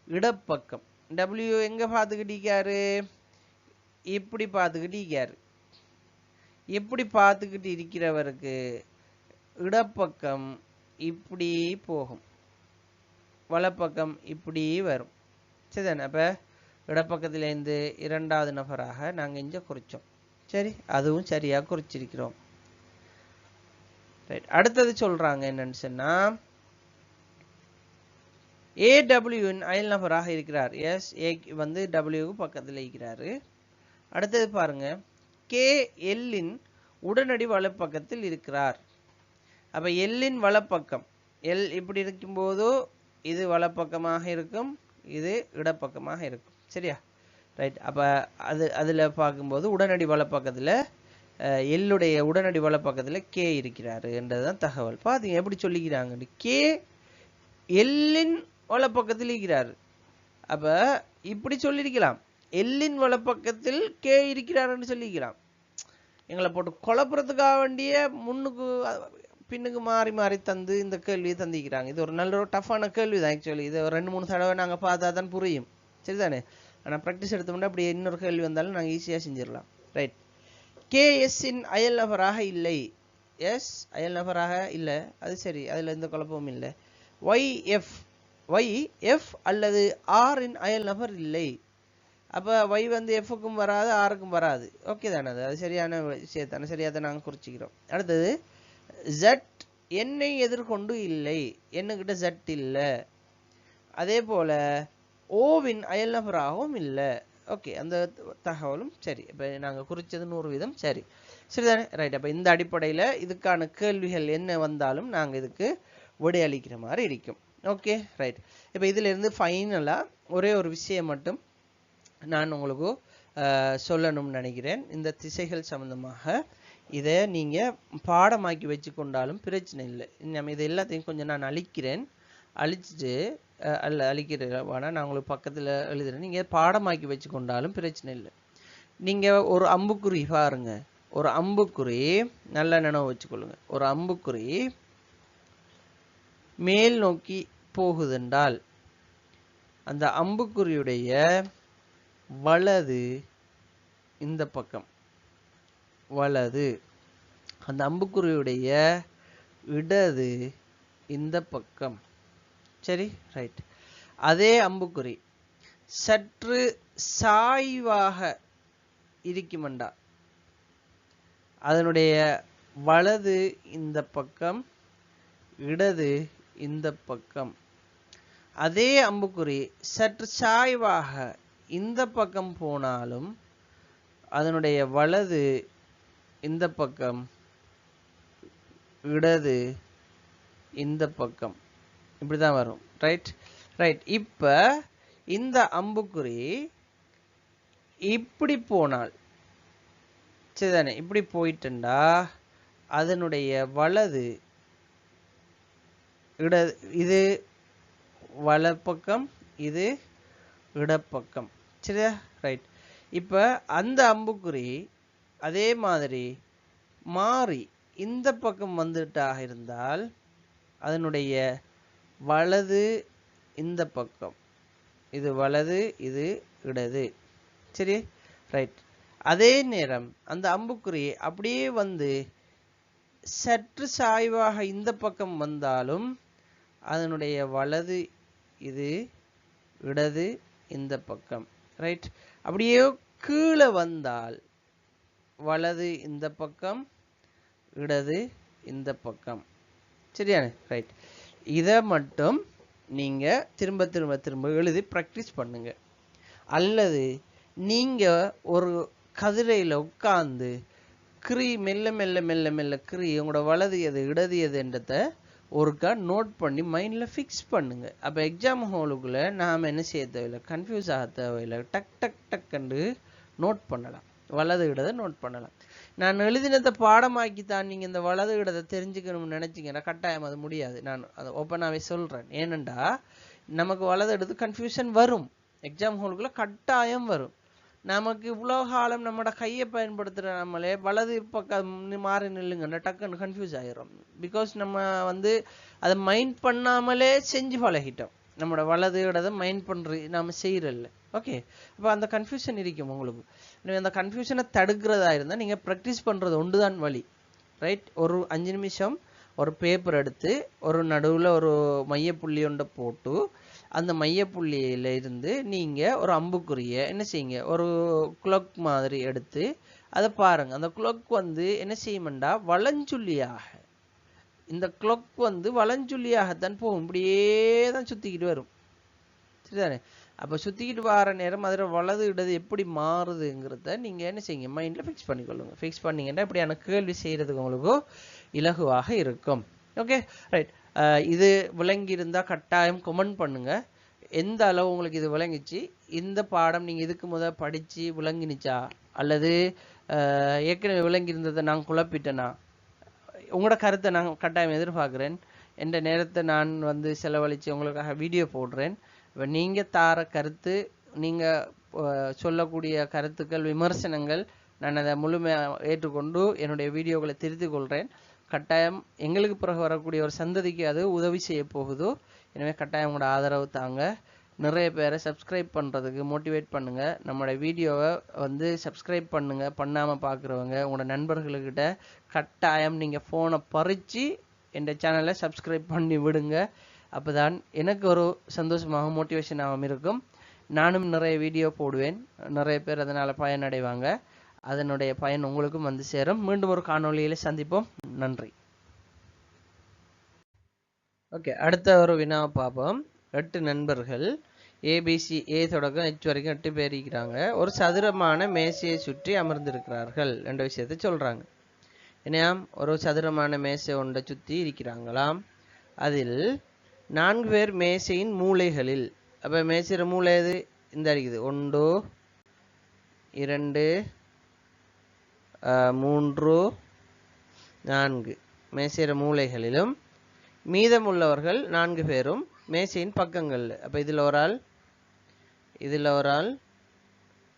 இடப்பக்கம், டபிள்யூ எங்க பார்த்துக்கிட்டு இப்படி பார்த்துக்கிட்டு இப்படி பார்த்துக்கிட்டு இருக்கிறவருக்கு இடப்பக்கம் இப்படி போகும், வலப்பக்கம் இப்படி வரும். சரிதானே? அப்ப இடப்பக்கத்திலேருந்து 2வது நபராக நாங்க இங்க குறிச்சோம். சரி, அதுவும் சரியா குறிச்சிருக்கிறோம். ரைட். அடுத்தது சொல்றாங்க என்னன்னு சொன்னா, ஏடபிள்யூவின் அயல் நபராக இருக்கிறார். எஸ், ஏ டபிள்யூக்கு பக்கத்தில் இருக்கிறாரு. அடுத்தது பாருங்க, கே எல்லின் உடனடி வலப்பக்கத்தில் இருக்கிறார். அப்ப எல்லின் வலப்பக்கம், எல் இப்படி இருக்கும்போது இது வலப்பக்கமாக இருக்கும், இது இடப்பக்கமாக இருக்கும். சரியா? ரைட். அப்ப அதுல பார்க்கும்போது உடனடி வலப்பக்கத்துல எல்லுடைய உடனடி வலப்பக்கத்துல கே இருக்கிறாரு என்றதுதான் தகவல். பாத்தீங்க எப்படி சொல்லிக்கிறாங்க, கே எல்லின் வலப்பக்கத்தில் இருக்கிறார். அப்ப இப்படி சொல்லிருக்கலாம், எல்லின் வலப்பக்கத்தில் கே இருக்கிறார் என்று சொல்லிக்கலாம். எங்களை போட்டு குழப்புறதுக்காக வேண்டிய முன்னுக்கு பின்னுக்கு மாறி மாறி தந்து இந்த கேள்வியை தந்திக்கிறாங்க. இது ஒரு நல்ல ஒரு டஃப்பான கேள்வி தான் ஆக்சுவலி. இது ஒரு 2-3 தடவை நாங்கள் பார்த்தா தான் புரியும், சரிதானே? ஆனால் ப்ராக்டிஸ் எடுத்தோம்னா அப்படி இன்னொரு கேள்வி வந்தாலும் நாங்கள் ஈஸியாக செஞ்சிடலாம். ரைட். KS இன் அயல் நபராக இல்லை. எஸ் அயல் நபராக இல்லை, அது சரி, அதில் எந்த குழப்பமும் இல்லை. YF அல்லது R இன் அயல் நபர் இல்லை. அப்போ Y வந்து Fக்கும் வராது, Rக்கும் வராது. ஓகே தானே? அது சரியான விஷயத்தானே, சரியாக தான் நாங்கள் குறிச்சிக்கிறோம். அடுத்தது Z என்னை எதிர்கொண்டு இல்லை. என்னகிட்ட Z இல்லை. அதே போல ஓவின் அயல் நபராகவும் இல்லை. ஓகே, அந்த தகவலும் சரி. இப்போ நாங்கள் குறித்தது 100% சரி, சரிதானே? ரைட். அப்போ இந்த அடிப்படையில் இதுக்கான கேள்விகள் என்ன வந்தாலும் நாங்கள் இதுக்கு விடையளிக்கிற மாதிரி இருக்கும். Okay, right. இப்போ இதிலிருந்து ஃபைனலாக ஒரே ஒரு விஷயம் மட்டும் நான் உங்களுக்கு சொல்லணும்னு நினைக்கிறேன். இந்த திசைகள் சம்பந்தமாக இதை நீங்கள் பாடமாக்கி வச்சு கொண்டாலும் பிரச்சனை இல்லை. நம்ம இது எல்லாத்தையும் கொஞ்சம் நான் அழிச்சிட்டு அழிக்கிறேன், நான் உங்களுக்கு பக்கத்தில் எழுதுறேன். நீங்கள் பாடமாக்கி வச்சு கொண்டாலும் பிரச்சனை இல்லை. நீங்கள் ஒரு அம்புக்குறி பாருங்க, ஒரு அம்புக்குறி நல்லா நினைவு வச்சுக்கொள்ளுங்க. ஒரு அம்புக்குறி மேல் நோக்கி போகுதென்றால் அந்த அம்புக்குறியுடைய வலது இந்த பக்கம் வலது, அந்த அம்புக்குறியுடைய இடது இந்த பக்கம். சரி, ரைட். அதே அம்புக்குறி சற்று சாய்வாக இருக்குமெண்டா அதனுடைய வலது இந்த பக்கம், இடது இந்த பக்கம். அதே அம்புக்குறி சற்று சாய்வாக இந்த பக்கம் போனாலும் அதனுடைய வலது இந்த பக்கம், இடது இந்த பக்கம், இப்படிதான் வரும். Right, right. இப்ப இந்த அம்புக்குறி இப்படி போனால் சரிதானே, இப்படி போயிட்டுண்டா அதனுடைய வலது இது வலப்பக்கம், இது இடப்பக்கம். சரியா? ரைட். இப்ப அந்த அம்புக்குறி அதே மாதிரி மாறி இந்த பக்கம் வந்துட்டாக இருந்தால் அதனுடைய வலது இந்த பக்கம், இது வலது, இது இடது. சரி, ரைட். அதே நேரம் அந்த அம்புக்குறி அப்படியே வந்து சற்று சாய்வாக இந்த பக்கம் வந்தாலும் அதனுடைய வலது இது, இடது இந்த பக்கம். ரைட். அப்படியே கீழே வந்தால் வலது இந்த பக்கம், இடது இந்த பக்கம். சரியானே? ரைட். இதை மட்டும் நீங்க திரும்ப திரும்ப திரும்ப எழுதி ப்ராக்டிஸ் பண்ணுங்க. அல்லது நீங்க ஒரு கதிரையில் உட்கார்ந்து மெல்ல மெல்ல மெல்ல மெல்ல உங்களோட வலது எது இடது எதுன்றத ஒருக்கா நோட் பண்ணி மைண்டில் ஃபிக்ஸ் பண்ணுங்க. அப்போ எக்ஸாம் ஹாலுக்குள்ளே நாம் என்ன செய்ய தேவையில்லை, கன்ஃபியூஸ் ஆக தேவையில்லை. டக் டக் டக்குன்னு நோட் பண்ணலாம், வலது இடதை நோட் பண்ணலாம். நான் எழுதினதை பாடமாக்கி தான் நீங்கள் இந்த வலது இடத்தை தெரிஞ்சுக்கணும்னு நினச்சிங்கன்னா கட்டாயம் அது முடியாது. நான் அதை ஓப்பனாகவே சொல்கிறேன். ஏனெண்டா நமக்கு வலது இடத்து கன்ஃபியூஷன் வரும், எக்ஸாம் ஹாலுக்குள்ளே கட்டாயம் வரும். நமக்கு இவ்வளோ காலம் நம்மளோட கையை பயன்படுத்துகிற நம்மளே வலது பக்கம் மாறி நில்லுங்கன்னா டக்குன்னு கன்ஃபியூஸ் ஆகிடும். பிகாஸ் நம்ம வந்து அதை மைண்ட் பண்ணாமலே செஞ்சு பழகிட்டோம். நம்மளோட வலது இடத்தை மைண்ட் பண்ணுற நம்ம செய்கிறல்ல. ஓகே, அப்போ அந்த கன்ஃபியூஷன் இருக்கும் உங்களுக்கு. அந்த கன்ஃபியூஷனை தடுக்கிறதா இருந்தால் நீங்கள் ப்ராக்டிஸ் பண்ணுறது ஒன்று தான் வழி. ரைட். ஒரு 5 நிமிஷம் ஒரு பேப்பர் எடுத்து ஒரு நடுவில் ஒரு மையப்புள்ளி ஒன்றை போட்டு அந்த மையப்புள்ளியில இருந்து நீங்கள் ஒரு அம்புக்குறியை என்ன செய்யுங்க, ஒரு குளோக் மாதிரி எடுத்து அதை பாருங்க. அந்த குளோக் வந்து என்ன செய்யுமெண்டா வலஞ்சுள்ளியாக, இந்த குளோக் வந்து வலஞ்சுள்ளியாகத்தான் போகும், இப்படியே தான் சுற்றிக்கிட்டு வரும். சரிதானே? அப்போ சுற்றிக்கிட்டு வர நேரம் அதில் வலது இடது எப்படி மாறுதுங்கிறத நீங்கள் என்ன செய்யுங்க, மைண்டில் ஃபிக்ஸ் பண்ணிக்கொள்ளுங்க. ஃபிக்ஸ் பண்ணிங்கன்னா இப்படியான கேள்வி செய்கிறதுக்கு உங்களுக்கு இலகுவாக இருக்கும். Okay, right. இது விளங்கி இருந்தால் கட்டாயம் கமெண்ட் பண்ணுங்க. எந்த அளவு உங்களுக்கு இது விளங்கிச்சு, இந்த பாடம் நீங்கள் இதுக்கு முதல் படித்து விளங்கினுச்சா, அல்லது ஏற்கனவே விளங்கி இருந்ததை நான் குழப்பிட்டேனா, உங்களோட கருத்தை நான் கட்டாயம் எதிர்பார்க்குறேன். என்ற நேரத்தை நான் வந்து செலவழித்து உங்களுக்காக வீடியோ போடுறேன். இப்போ நீங்கள் தார கருத்து, நீங்கள் சொல்லக்கூடிய கருத்துக்கள், விமர்சனங்கள் நான் அதை முழுமையாக ஏற்றுக்கொண்டு என்னுடைய வீடியோக்களை திருத்திக் கொள்கிறேன். கட்டாயம் எங்களுக்கு பிறகு வரக்கூடிய ஒரு சந்ததிக்கு அது உதவி செய்ய போகுதோ. எனவே கட்டாயம் உங்களோட ஆதரவு தாங்க. நிறைய பேரை சப்ஸ்கிரைப் பண்ணுறதுக்கு மோட்டிவேட் பண்ணுங்கள். நம்மளோட வீடியோவை வந்து சப்ஸ்கிரைப் பண்ணுங்கள். பண்ணாமல் பார்க்குறவங்க உங்களோட நண்பர்களுக்கிட்ட கட்டாயம் நீங்கள் ஃபோனை பறித்து என் சேனலை சப்ஸ்கிரைப் பண்ணி விடுங்க. அப்போ தான் எனக்கு ஒரு சந்தோஷமாக மோட்டிவேஷனாகவும் இருக்கும். நானும் நிறைய வீடியோ போடுவேன். நிறைய பேர் அதனால் பயனடைவாங்க. அதனுடைய பயன் உங்களுக்கும் வந்து சேரும். மீண்டும் ஒரு காணொளியில் சந்திப்போம். நன்றி. ஓகே, அடுத்த ஒரு வினாவை பார்ப்போம். 8 நண்பர்கள் ஏபிசி ஏ தொடக்கம் H வரைக்கும் 8 பேர் இருக்கிறாங்க. ஒரு சதுரமான மேசையை சுற்றி அமர்ந்திருக்கிறார்கள் என்ற விஷயத்தை சொல்றாங்க. என்னையாம், ஒரு சதுரமான மேசை ஒன்றை சுற்றி இருக்கிறாங்களாம். அதில் 4 பேர் மேசையின் மூலைகளில், அப்ப மேசையின் மூலை எது இந்த இருக்குது, 1 2 3 4 மேசையின் மூலைகளிலும், மீதமுள்ளவர்கள் 4 பேரும் மேசையின் பக்கங்கள். அப்ப இதுல ஒரு ஆள், இதுல ஒரு ஆள்,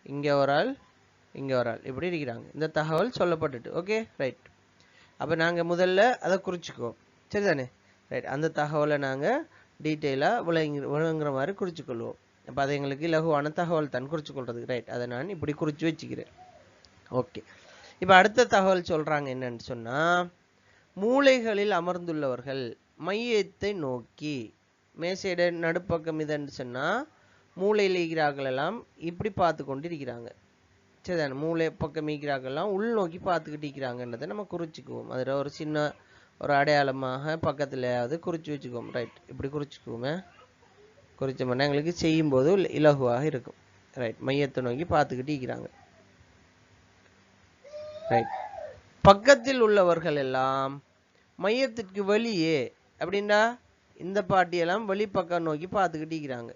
இங்க ஒரு ஆள், இங்க ஒரு ஆள், இப்படி இருக்கிறாங்க. இந்த தகவல் சொல்லப்பட்டுட்டு. Okay, right. அப்ப நாங்க முதல்ல அதை குறிச்சுக்குவோம். சரிதானே? ரைட். அந்த தகவலை நாங்க டீட்டெயிலா விளங்குற மாதிரி குறிச்சுக்கொள்வோம். அப்ப அது எங்களுக்கு இலகுவான தகவல் தான் குறிச்சு கொள்றதுக்கு. ரைட். அதை நான் இப்படி குறிச்சு வச்சுக்கிறேன். ஓகே, இப்ப அடுத்த தகவல் சொல்றாங்க என்னன்னு சொன்னா, மூலைகளில் அமர்ந்துள்ளவர்கள் மையத்தை நோக்கி, மேசையிட நடுப்பக்கம் இதுன்னு சொன்னா மூளையில் இருக்கிறார்கள் எல்லாம் இப்படி பார்த்து கொண்டு இருக்கிறாங்க. சரிதானே? மூளை பக்கம் இருக்கிறார்கள் எல்லாம் உள்நோக்கி பார்த்துக்கிட்டு இருக்கிறாங்கன்றதை நம்ம குறிச்சுக்குவோம். அதில் ஒரு சின்ன ஒரு அடையாளமாக பக்கத்துலயாவது குறிச்சு வச்சுக்குவோம். ரைட். இப்படி குறிச்சுக்குவோமே. குறிச்சோம்னா எங்களுக்கு செய்யும் போது இலகுவாக இருக்கும். ரைட். மையத்தை நோக்கி பார்த்துக்கிட்டு இருக்கிறாங்க. ரைட். பக்கத்தில் உள்ளவர்கள் எல்லாம் மையத்திற்கு வெளியே, அப்படின்னா இந்த பாட்டியெல்லாம் வெளிப்பக்கம் நோக்கி பார்த்துக்கிட்டு இருக்கிறாங்க.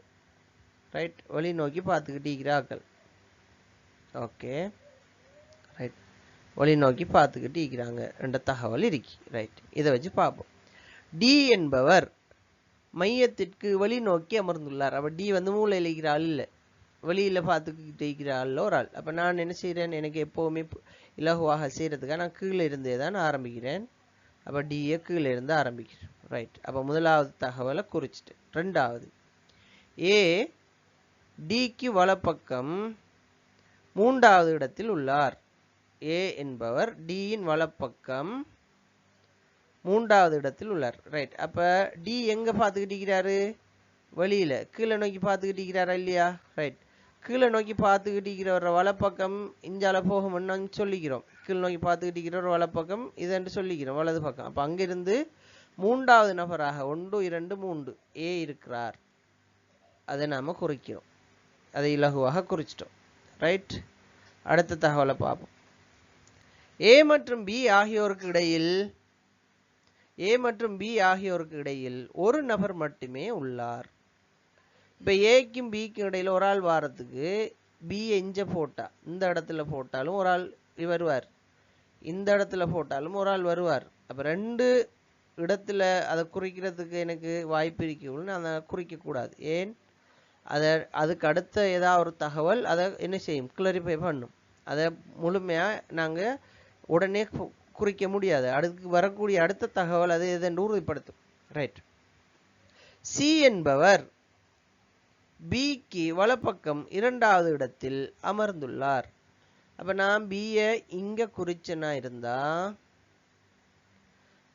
ரைட். வெளி நோக்கி பார்த்துக்கிட்டு இருக்கிறார்கள். Okay, right. வெளி நோக்கி பார்த்துக்கிட்டு இருக்கிறாங்க என்ற தகவல் இருக்கு. ரைட். இதை வச்சு பார்ப்போம். டி என்பவர் மையத்திற்கு வெளி நோக்கி அமர்ந்துள்ளார். அப்ப டி வந்து மூளையில் இருக்கிற ஆள் இல்லை, வெளியில பார்த்துக்கிட்டு இருக்கிற ஆள் ஒரு ஆள். அப்ப நான் என்ன செய்யறேன், எனக்கு எப்பவுமே இலகுவாக செய்யறதுக்காக நான் கீழே இருந்தே தான் ஆரம்பிக்கிறேன். அப்ப டியை கீழே இருந்து ஆரம்பிக்கிறேன். ரைட். அப்ப முதலாவது தகவலை குறிச்சிட்டு, ரெண்டாவது, ஏ டிக்கு வலப்பக்கம் 3வது இடத்தில் உள்ளார். ஏ என்பவர் டியின் வலப்பக்கம் 3வது இடத்தில் உள்ளார். ரைட். அப்ப டி எங்க பார்த்துக்கிட்டு இருக்கிறாரு, வெளியில கீழே நோக்கி பார்த்துக்கிட்டு இருக்கிறாரா இல்லையா? ரைட். கீழே நோக்கி பார்த்துக்கிட்டு இருக்கிற வலப்பக்கம் இஞ்சால போகும்னு சொல்லிக்கிறோம். கீழ் நோக்கி பார்த்துக்கிட்டு இருக்கிற ஒரு வலப்பக்கம் இது என்று சொல்லிக்கிறோம், வலது பக்கம். அப்ப அங்கிருந்து 3வது நபராக 1 2 3 ஏ இருக்கிறார். அதை நாம குறிக்கிறோம். அதை இலகுவாக குறிச்சிட்டோம். ரைட். அடுத்த தகவலை பார்ப்போம். ஏ மற்றும் பி ஆகியோருக்கு இடையில், ஏ மற்றும் பி ஆகியோருக்கு இடையில் ஒரு நபர் மட்டுமே உள்ளார். இப்ப ஏக்கும் பிக்கும் இடையில ஒரு ஆள் வாரத்துக்கு பி எஞ்ச போட்டா, இந்த இடத்துல போட்டாலும் ஒரு ஆள் வருவார், இந்த இடத்துல போட்டாலும் ஒரு ஆள் வருவார். அப்ப 2 இடத்துல அதை குறிக்கிறதுக்கு எனக்கு வாய்ப்பு இருக்குன்னு அதை குறிக்க கூடாது. ஏன், அதுக்கு அடுத்த ஏதாவது ஒரு தகவல் அதை என்ன செய்யும், கிளாரிஃபை பண்ணும். அதை முழுமையா நாங்க உடனே குறிக்க முடியாது. அதுக்கு வரக்கூடிய அடுத்த தகவல் அது எதென்று உறுதிப்படுத்தும். ரைட். சி என்பவர் பிக்கு வலப்பக்கம் 2வது இடத்தில் அமர்ந்துள்ளார். அப்ப நான் பியை இங்க குறிச்சனா இருந்தா,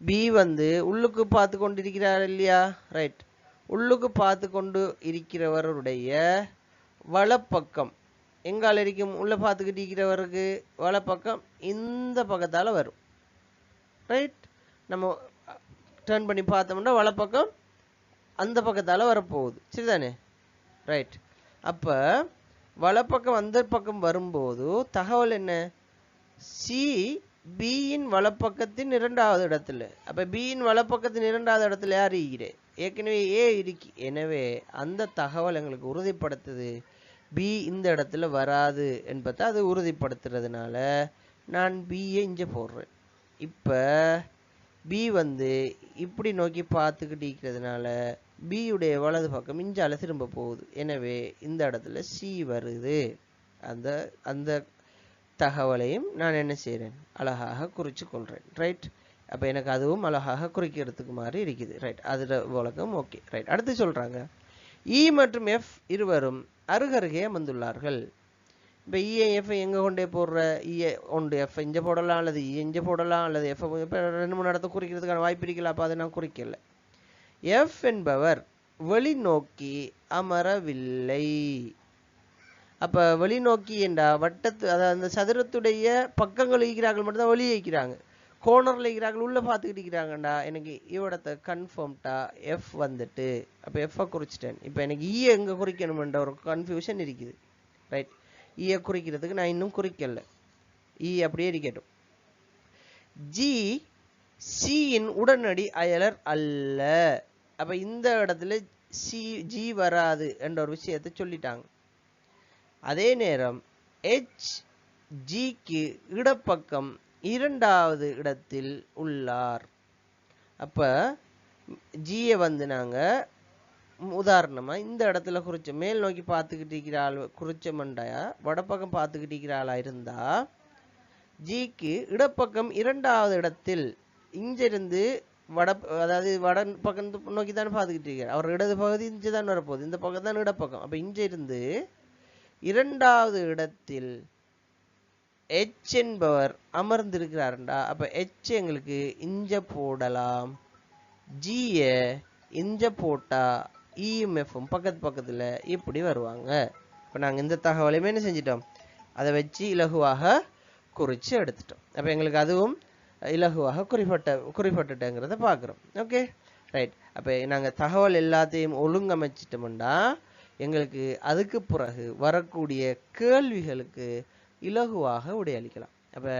பி வந்து உள்ளுக்கு பார்த்து கொண்டிருக்கிறார் இல்லையா? ரைட். உள்ளுக்கு பார்த்து கொண்டு இருக்கிறவருடைய வலப்பக்கம் எங்கால இருக்கும், உள்ள பார்த்துக்கிட்டு இருக்கிறவருக்கு வலப்பக்கம் இந்த பக்கத்தால வரும். ரைட். நம்ம டர்ன் பண்ணி பார்த்தோம்னா வலப்பக்கம் அந்த பக்கத்தால வரப்போகுது. சரிதானே? ரைட். அப்ப வலப்பக்கம் அந்த பக்கம் வரும்போது தகவல் என்ன, சி பியின் வலப்பக்கத்தின் 2வது இடத்துல. அப்ப பியின் வலப்பக்கத்தின் 2வது இடத்துல யார் இருக்கிறேன், ஏற்கனவே ஏ இருக்கு. எனவே அந்த தகவல் எங்களுக்கு உறுதிப்படுத்துது பி இந்த இடத்துல வராது என்பதை அது உறுதிப்படுத்துறதுனால நான் பியை இங்க போடுறேன். இப்ப பி வந்து இப்படி நோக்கி பார்த்துக்கிட்டு இருக்கிறதுனால பியுடைய வலது பக்கம் இஞ்சால திரும்ப போகுது. எனவே இந்த இடத்துல சி வருது. அந்த அந்த தகவலையும் நான் என்ன செய்கிறேன், அழகாக குறித்து கொள்கிறேன். ரைட். அப்போ எனக்கு அதுவும் அழகாக குறிக்கிறதுக்கு மாதிரி இருக்குது. ரைட். அதில் விளக்கம் ஓகே. ரைட். அடுத்து சொல்கிறாங்க, இ மற்றும் எஃப் இருவரும் அருகருகே அமர்ந்துள்ளார்கள். இப்போ இஏ எஃப் எங்கே கொண்டே போடுற, இஏ ஒன்று எஃப் இங்கே போடலாம், அல்லது இ இங்கே போடலாம், அல்லது எஃப் இப்போ 2-3 இடத்த குறிக்கிறதுக்கான வாய்ப்பு இருக்கல. அப்போ அதை நான் குறிக்கல. எஃப் என்பவர் வெளிநோக்கி அமரவில்லை. அப்போ வெளிநோக்கி என்றா வட்டத்து, அதாவது அந்த சதுரத்துடைய பக்கங்கள் இருக்கிறார்கள் மட்டும்தான் வெளியே இருக்கிறாங்க, கோர்னரில் இருக்கிறார்கள் உள்ளே பார்த்துக்கிட்டு இருக்கிறாங்கண்டா. எனக்கு இவ்விடத்தை கன்ஃபார்ம்டா எஃப் வந்துட்டு. அப்போ எஃப்ஐ குறிச்சிட்டேன். இப்போ எனக்கு இ எங்கே குறிக்கணுமென்ற ஒரு கன்ஃபியூஷன் இருக்குது. ரைட். ஈயை குறிக்கிறதுக்கு நான் இன்னும் குறிக்கல. இ அப்படியே இருக்கட்டும். ஜி சியின் உடனடி அயலர் அல்ல. அப்போ இந்த இடத்துல ஜி வராது என்ற ஒரு விஷயத்தை சொல்லிட்டாங்க. அதே நேரம் ஹெச் ஜிக்கு இடப்பக்கம் 2வது இடத்தில் உள்ளார். அப்போ ஜியை வந்து நாங்கள் உதாரணமாக இந்த இடத்துல குறிச்ச மேல் நோக்கி பார்த்துக்கிட்டு இருக்கிற ஆள் குறிச்சமண்டாயா வடப்பக்கம் பார்த்துக்கிட்டு இருக்கிற ஆளாக இருந்தால் ஜிக்கு இடப்பக்கம் 2வது இடத்தில் இங்கிருந்து அதாவது வட பக்கம் நோக்கி தானே பார்த்துக்கிட்டு இருக்கிறார். அவர் இடது பகுதி இங்கே தான் வரப்போகுது, இந்த பக்கம் தான் இடப்பக்கம். அப்போ இங்கிருந்து 2வது இடத்தில் எச் என்பவர் அமர்ந்திருக்கிறாருண்டா. அப்போ எச் எங்களுக்கு இஞ்ச போடலாம், ஜியை இஞ்ச போட்டா இஎம்எஃப்பும் பக்கத்தில் இப்படி வருவாங்க. இப்போ நாங்கள் இந்த தகவலையுமே என்ன செஞ்சிட்டோம், அதை வச்சு இலகுவாக குறித்து எடுத்துட்டோம். அப்போ எங்களுக்கு அதுவும் இலகுவாக குறிப்பிட்டுட்டேங்கிறத பார்க்குறோம். Okay right. அப்போ நாங்கள் தகவல் எல்லாத்தையும் ஒழுங்கமைச்சிட்டோம்னா எங்களுக்கு அதுக்கு பிறகு வரக்கூடிய கேள்விகளுக்கு இலகுவாக விடையளிக்கலாம். அப்போ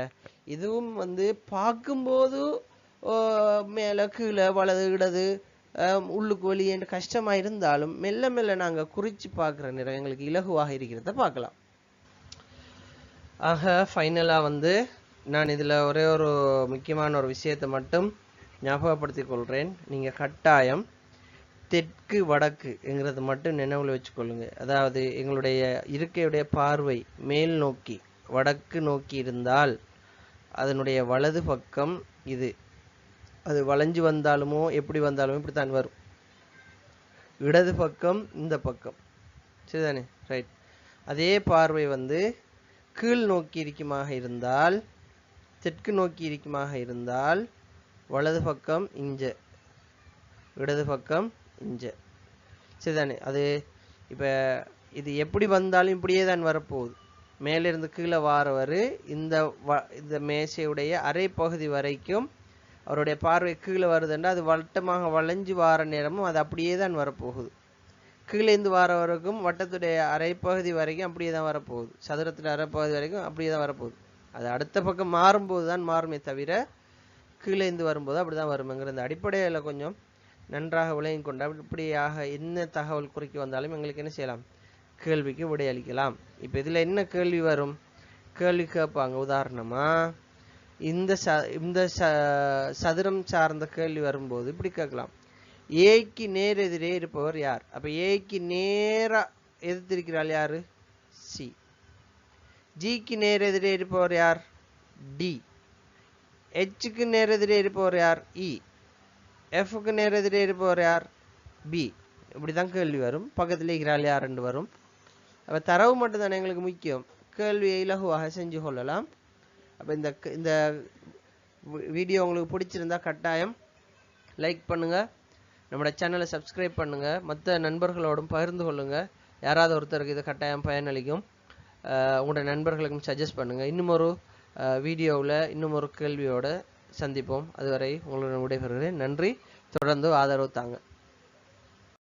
இதுவும் வந்து பார்க்கும்போது மேலே கீழே வலது இடது உள்ளுக்கு வெளியே கஷ்டமாக இருந்தாலும் மெல்ல மெல்ல நாங்கள் குறித்து பார்க்குற நேரம் எங்களுக்கு இலகுவாக இருக்கிறத பார்க்கலாம். ஆக ஃபைனலாக வந்து நான் இதில் ஒரே ஒரு முக்கியமான ஒரு விஷயத்தை மட்டும் ஞாபகப்படுத்திக் கொள்கிறேன். நீங்கள் கட்டாயம் தெற்கு வடக்குங்கிறது மட்டும் நினைவில் வச்சுக்கொள்ளுங்க. அதாவது எங்களுடைய இருக்கையுடைய பார்வை மேல் நோக்கி வடக்கு நோக்கி இருந்தால் அதனுடைய வலது பக்கம் இது, அது வளைஞ்சு வந்தாலுமோ எப்படி வந்தாலுமோ இப்படித்தான் வரும். இடது பக்கம் இந்த பக்கம், சரிதானே? ரைட். அதே பார்வை வந்து கீழ் நோக்கி இருக்குமாக இருந்தால், தெற்கு நோக்கி இருக்குமாக இருந்தால் வலது பக்கம் இஞ்ச, இடது பக்கம் இஞ்ச, சரிதானே? அது இப்போ இது எப்படி வந்தாலும் இப்படியே தான் வரப்போகுது. மேலிருந்து கீழே வாரவர் இந்த மேசையுடைய அரை பகுதி வரைக்கும் அவருடைய பார்வை கீழே வருதுன்னா அது வட்டமாக வளைஞ்சு வார நேரமும் அது அப்படியே தான் வரப்போகுது. கீழேந்து வாரவருக்கும் வட்டத்துடைய அரைப்பகுதி வரைக்கும் அப்படியே தான் வரப்போகுது, சதுரத்துடைய அரைப்பகுதி வரைக்கும் அப்படியே தான் வரப்போகுது. அது அடுத்த பக்கம் மாறும்போது தான் மாறுமே தவிர கீழேந்து வரும்போது அப்படி தான் வருமெங்கிற இந்த அடிப்படையில் கொஞ்சம் நன்றாக விளங்கி கொண்டா இப்படியாக என்ன தகவல் குறிக்க வந்தாலும் எங்களுக்கு என்ன செய்யலாம், கேள்விக்கு விடையளிக்கலாம். இப்போ இதில் என்ன கேள்வி வரும், கேள்வி கேட்பாங்க. உதாரணமாக இந்த சதுரம் சார்ந்த கேள்வி வரும்போது இப்படி கேட்கலாம், ஏக்கு நேர் எதிரே இருப்பவர் யார்? அப்போ ஏக்கு நேராக எதிர்த்திருக்கிறாள் யாரு? சி. ஜிக்கு நேர் எதிரே இருப்பவர் யார்? டி. ஹெச்சுக்கு நேர் எதிரே இருப்பவர் யார்? இ. எஃப்க்கு நேர் எதிரே இருப்பவர் யார்? பி. இப்படி தான் கேள்வி வரும். பக்கத்தில் இருக்கிறாள் யார் என்று வரும். அப்போ தரவு மட்டும்தானே எங்களுக்கு முக்கியம், கேள்வியை இலகுவாக செஞ்சு கொள்ளலாம். அப்போ இந்த வீடியோ உங்களுக்கு பிடிச்சிருந்தா கட்டாயம் லைக் பண்ணுங்கள், நம்மளோட சேனலை சப்ஸ்கிரைப் பண்ணுங்கள், மற்ற நண்பர்களோடும் பகிர்ந்து கொள்ளுங்கள். யாராவது ஒருத்தருக்கு இது கட்டாயம் பயனளிக்கும். உங்களோட நண்பர்களுக்கும் சஜஸ்ட் பண்ணுங்கள். இன்னும் ஒரு வீடியோவில் இன்னும் ஒரு கேள்வியோடு சந்திப்போம். அதுவரை உங்களுடன் விடைபெறுகிறேன். நன்றி. தொடர்ந்து ஆதரவு தாங்க.